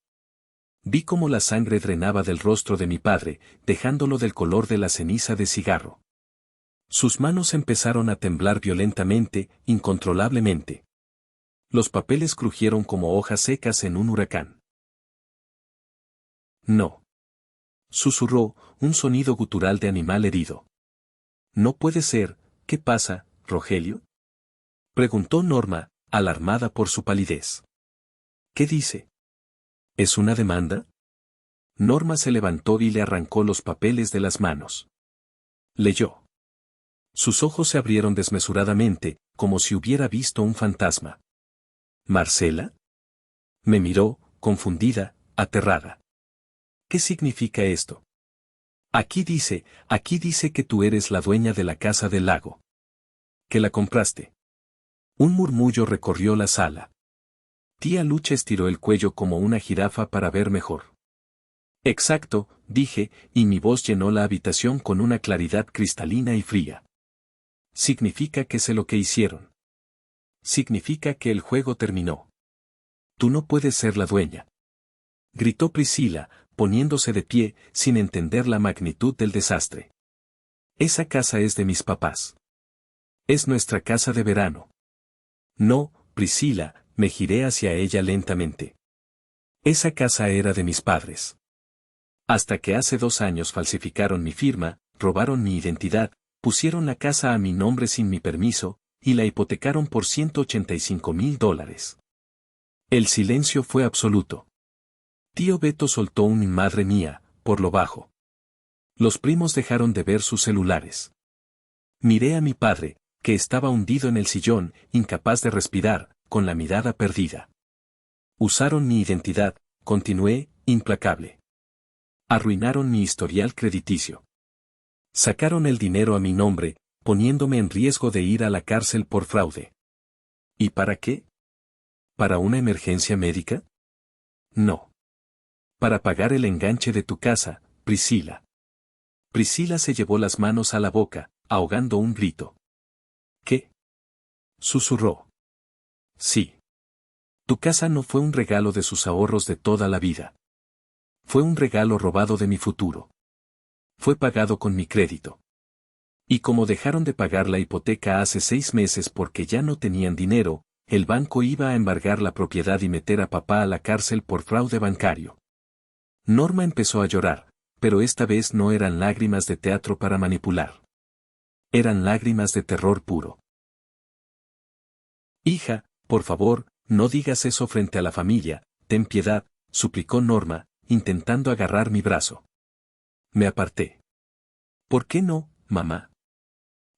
[SPEAKER 1] Vi cómo la sangre drenaba del rostro de mi padre, dejándolo del color de la ceniza de cigarro. Sus manos empezaron a temblar violentamente, incontrolablemente. Los papeles crujieron como hojas secas en un huracán. No. Susurró, un sonido gutural de animal herido. No puede ser, ¿qué pasa, Rogelio?, preguntó Norma, alarmada por su palidez. ¿Qué dice? ¿Es una demanda? Norma se levantó y le arrancó los papeles de las manos. Leyó. Sus ojos se abrieron desmesuradamente, como si hubiera visto un fantasma. ¿Marcela? Me miró, confundida, aterrada. ¿Qué significa esto? Aquí dice que tú eres la dueña de la casa del lago. Que la compraste. Un murmullo recorrió la sala. Tía Lucha estiró el cuello como una jirafa para ver mejor. Exacto, dije, y mi voz llenó la habitación con una claridad cristalina y fría. Significa que sé lo que hicieron. Significa que el juego terminó. Tú no puedes ser la dueña. Gritó Priscila, poniéndose de pie, sin entender la magnitud del desastre. Esa casa es de mis papás. Es nuestra casa de verano. No, Priscila, me giré hacia ella lentamente. Esa casa era de mis padres. Hasta que hace 2 años falsificaron mi firma, robaron mi identidad, pusieron la casa a mi nombre sin mi permiso, y la hipotecaron por $185,000. El silencio fue absoluto. Tío Beto soltó un madre mía, por lo bajo. Los primos dejaron de ver sus celulares. Miré a mi padre, que estaba hundido en el sillón, incapaz de respirar, con la mirada perdida. Usaron mi identidad, continué, implacable. Arruinaron mi historial crediticio. Sacaron el dinero a mi nombre, poniéndome en riesgo de ir a la cárcel por fraude. ¿Y para qué? ¿Para una emergencia médica? No. Para pagar el enganche de tu casa, Priscila. Priscila se llevó las manos a la boca, ahogando un grito. ¿Qué? Susurró. Sí. Tu casa no fue un regalo de sus ahorros de toda la vida. Fue un regalo robado de mi futuro. Fue pagado con mi crédito. Y como dejaron de pagar la hipoteca hace 6 meses porque ya no tenían dinero, el banco iba a embargar la propiedad y meter a papá a la cárcel por fraude bancario. Norma empezó a llorar, pero esta vez no eran lágrimas de teatro para manipular. Eran lágrimas de terror puro. Hija, por favor, no digas eso frente a la familia, ten piedad, suplicó Norma, intentando agarrar mi brazo. Me aparté. ¿Por qué no, mamá?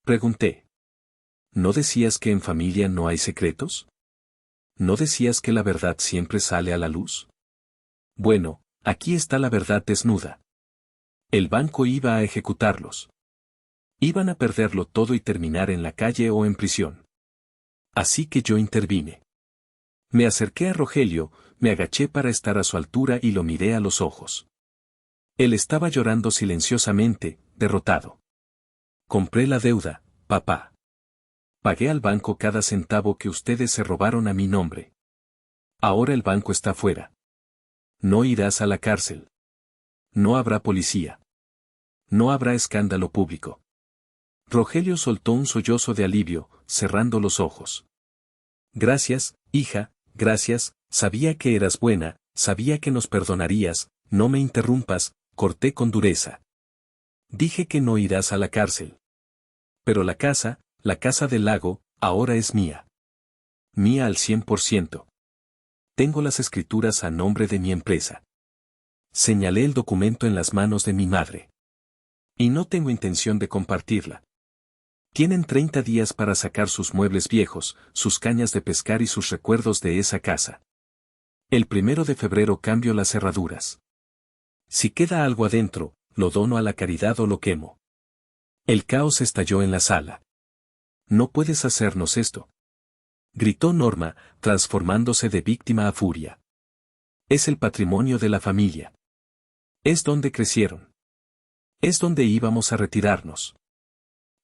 [SPEAKER 1] Pregunté. ¿No decías que en familia no hay secretos? ¿No decías que la verdad siempre sale a la luz? Bueno, aquí está la verdad desnuda. El banco iba a ejecutarlos. Iban a perderlo todo y terminar en la calle o en prisión. Así que yo intervine. Me acerqué a Rogelio, me agaché para estar a su altura y lo miré a los ojos. Él estaba llorando silenciosamente, derrotado. Compré la deuda, papá. Pagué al banco cada centavo que ustedes se robaron a mi nombre. Ahora el banco está fuera. No irás a la cárcel. No habrá policía. No habrá escándalo público. Rogelio soltó un sollozo de alivio, cerrando los ojos. Gracias, hija, gracias, sabía que eras buena, sabía que nos perdonarías, no me interrumpas, corté con dureza. Dije que no irás a la cárcel. Pero la casa del lago, ahora es mía. Mía al 100%. Tengo las escrituras a nombre de mi empresa. Señalé el documento en las manos de mi madre. Y no tengo intención de compartirla. Tienen 30 días para sacar sus muebles viejos, sus cañas de pescar y sus recuerdos de esa casa. El 1 de febrero cambio las cerraduras. Si queda algo adentro, lo dono a la caridad o lo quemo. El caos estalló en la sala. No puedes hacernos esto. Gritó Norma, transformándose de víctima a furia. Es el patrimonio de la familia. Es donde crecieron. Es donde íbamos a retirarnos.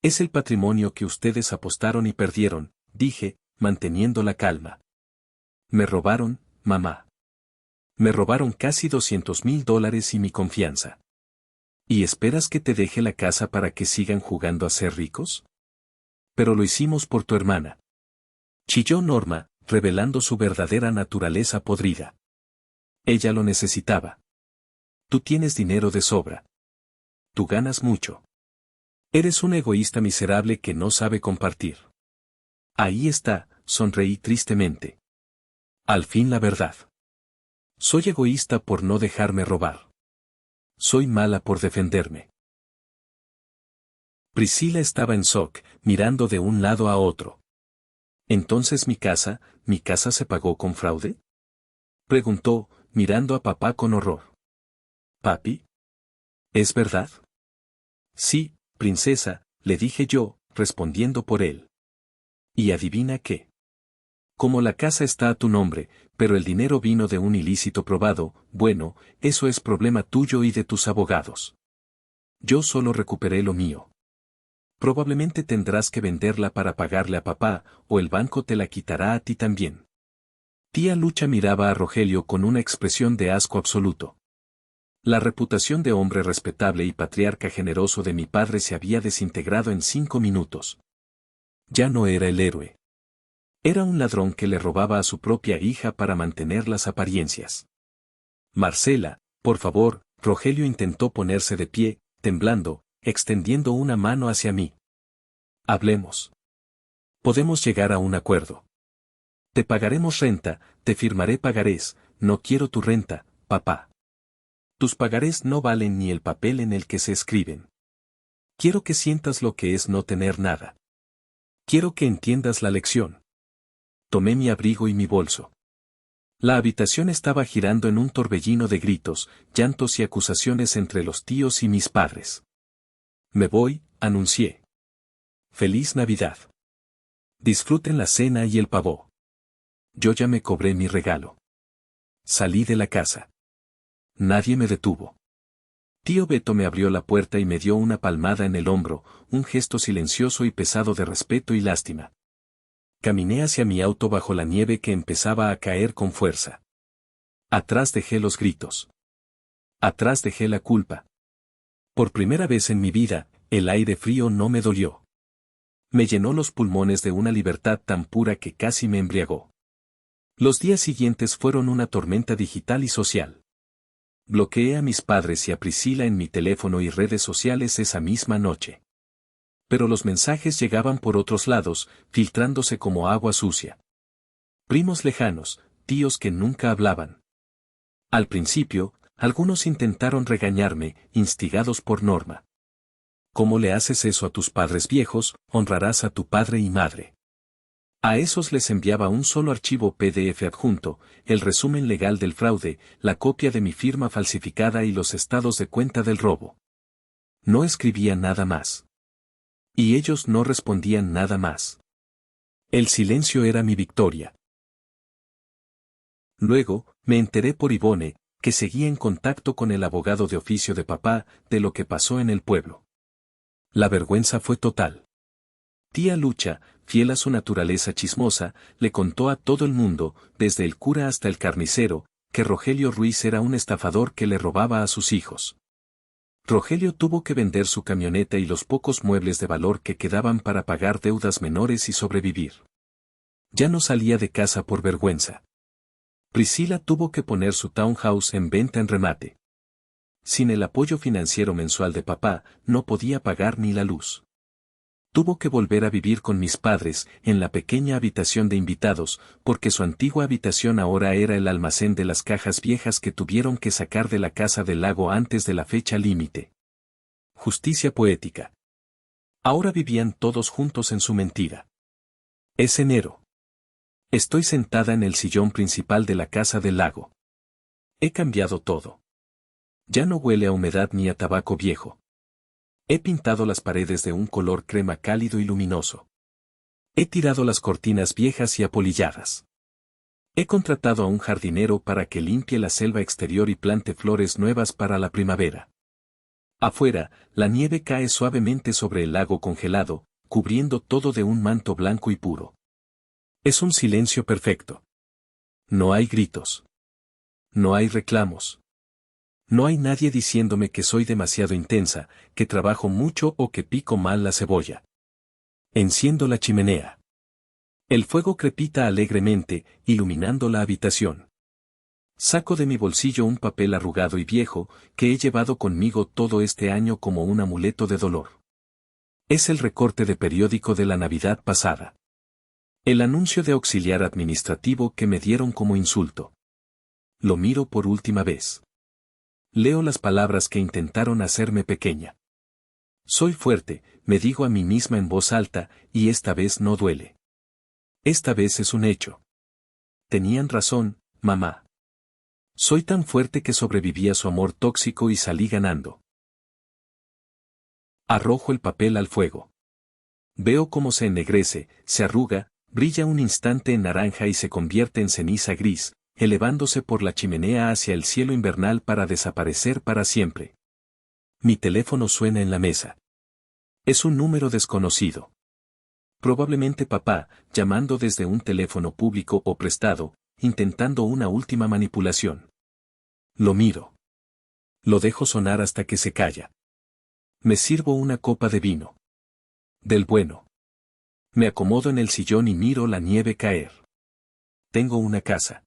[SPEAKER 1] Es el patrimonio que ustedes apostaron y perdieron, dije, manteniendo la calma. Me robaron, mamá. Me robaron casi $200,000 y mi confianza. ¿Y esperas que te deje la casa para que sigan jugando a ser ricos? Pero lo hicimos por tu hermana. Chilló Norma, revelando su verdadera naturaleza podrida. Ella lo necesitaba. Tú tienes dinero de sobra. Tú ganas mucho. Eres un egoísta miserable que no sabe compartir. Ahí está, sonreí tristemente. Al fin la verdad. Soy egoísta por no dejarme robar. Soy mala por defenderme. Priscila estaba en shock, mirando de un lado a otro. ¿Entonces mi casa se pagó con fraude? Preguntó, mirando a papá con horror. ¿Papi? ¿Es verdad? Sí, princesa, le dije yo, respondiendo por él. ¿Y adivina qué? Como la casa está a tu nombre, pero el dinero vino de un ilícito probado, bueno, eso es problema tuyo y de tus abogados. Yo solo recuperé lo mío. Probablemente tendrás que venderla para pagarle a papá, o el banco te la quitará a ti también. Tía Lucha miraba a Rogelio con una expresión de asco absoluto. La reputación de hombre respetable y patriarca generoso de mi padre se había desintegrado en 5 minutos. Ya no era el héroe. Era un ladrón que le robaba a su propia hija para mantener las apariencias. Marcela, por favor, Rogelio intentó ponerse de pie, temblando, extendiendo una mano hacia mí. Hablemos. Podemos llegar a un acuerdo. Te pagaremos renta, te firmaré pagarés, no quiero tu renta, papá. Tus pagarés no valen ni el papel en el que se escriben. Quiero que sientas lo que es no tener nada. Quiero que entiendas la lección. Tomé mi abrigo y mi bolso. La habitación estaba girando en un torbellino de gritos, llantos y acusaciones entre los tíos y mis padres. Me voy, anuncié. Feliz Navidad. Disfruten la cena y el pavó. Yo ya me cobré mi regalo. Salí de la casa. Nadie me detuvo. Tío Beto me abrió la puerta y me dio una palmada en el hombro, un gesto silencioso y pesado de respeto y lástima. Caminé hacia mi auto bajo la nieve que empezaba a caer con fuerza. Atrás dejé los gritos. Atrás dejé la culpa. Por primera vez en mi vida, el aire frío no me dolió. Me llenó los pulmones de una libertad tan pura que casi me embriagó. Los días siguientes fueron una tormenta digital y social. Bloqueé a mis padres y a Priscila en mi teléfono y redes sociales esa misma noche. Pero los mensajes llegaban por otros lados, filtrándose como agua sucia. Primos lejanos, tíos que nunca hablaban. Al principio, algunos intentaron regañarme, instigados por Norma. ¿Cómo le haces eso a tus padres viejos? Honrarás a tu padre y madre. A esos les enviaba un solo archivo PDF adjunto, el resumen legal del fraude, la copia de mi firma falsificada y los estados de cuenta del robo. No escribía nada más. Y ellos no respondían nada más. El silencio era mi victoria. Luego, me enteré por Ivone, que seguía en contacto con el abogado de oficio de papá, de lo que pasó en el pueblo. La vergüenza fue total. Tía Lucha, fiel a su naturaleza chismosa, le contó a todo el mundo, desde el cura hasta el carnicero, que Rogelio Ruiz era un estafador que le robaba a sus hijos. Rogelio tuvo que vender su camioneta y los pocos muebles de valor que quedaban para pagar deudas menores y sobrevivir. Ya no salía de casa por vergüenza. Priscila tuvo que poner su townhouse en venta en remate. Sin el apoyo financiero mensual de papá, no podía pagar ni la luz. Tuvo que volver a vivir con mis padres, en la pequeña habitación de invitados, porque su antigua habitación ahora era el almacén de las cajas viejas que tuvieron que sacar de la casa del lago antes de la fecha límite. Justicia poética. Ahora vivían todos juntos en su mentira. Es enero. Estoy sentada en el sillón principal de la casa del lago. He cambiado todo. Ya no huele a humedad ni a tabaco viejo. He pintado las paredes de un color crema cálido y luminoso. He tirado las cortinas viejas y apolilladas. He contratado a un jardinero para que limpie la selva exterior y plante flores nuevas para la primavera. Afuera, la nieve cae suavemente sobre el lago congelado, cubriendo todo de un manto blanco y puro. Es un silencio perfecto. No hay gritos. No hay reclamos. No hay nadie diciéndome que soy demasiado intensa, que trabajo mucho o que pico mal la cebolla. Enciendo la chimenea. El fuego crepita alegremente, iluminando la habitación. Saco de mi bolsillo un papel arrugado y viejo, que he llevado conmigo todo este año como un amuleto de dolor. Es el recorte de periódico de la Navidad pasada. El anuncio de auxiliar administrativo que me dieron como insulto. Lo miro por última vez. Leo las palabras que intentaron hacerme pequeña. Soy fuerte, me digo a mí misma en voz alta, y esta vez no duele. Esta vez es un hecho. Tenían razón, mamá. Soy tan fuerte que sobreviví a su amor tóxico y salí ganando. Arrojo el papel al fuego. Veo cómo se ennegrece, se arruga, brilla un instante en naranja y se convierte en ceniza gris, elevándose por la chimenea hacia el cielo invernal para desaparecer para siempre. Mi teléfono suena en la mesa. Es un número desconocido. Probablemente papá, llamando desde un teléfono público o prestado, intentando una última manipulación. Lo miro. Lo dejo sonar hasta que se calla. Me sirvo una copa de vino. Del bueno. Me acomodo en el sillón y miro la nieve caer. Tengo una casa.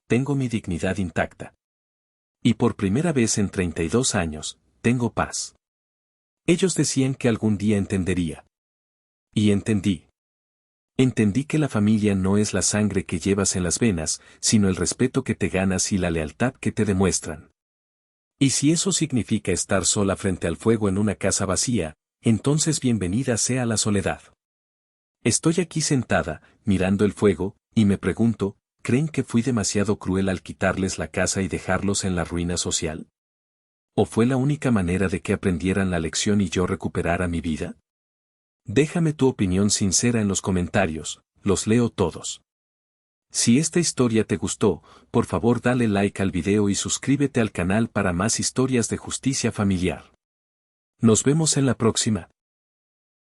[SPEAKER 1] Tengo mi dignidad intacta. Y por primera vez en 32 años, tengo paz. Ellos decían que algún día entendería. Y entendí. Entendí que la familia no es la sangre que llevas en las venas, sino el respeto que te ganas y la lealtad que te demuestran. Y si eso significa estar sola frente al fuego en una casa vacía, entonces bienvenida sea la soledad. Estoy aquí sentada, mirando el fuego, y me pregunto, ¿creen que fui demasiado cruel al quitarles la casa y dejarlos en la ruina social? ¿O fue la única manera de que aprendieran la lección y yo recuperara mi vida? Déjame tu opinión sincera en los comentarios, los leo todos. Si esta historia te gustó, por favor dale like al video y suscríbete al canal para más historias de justicia familiar. Nos vemos en la próxima.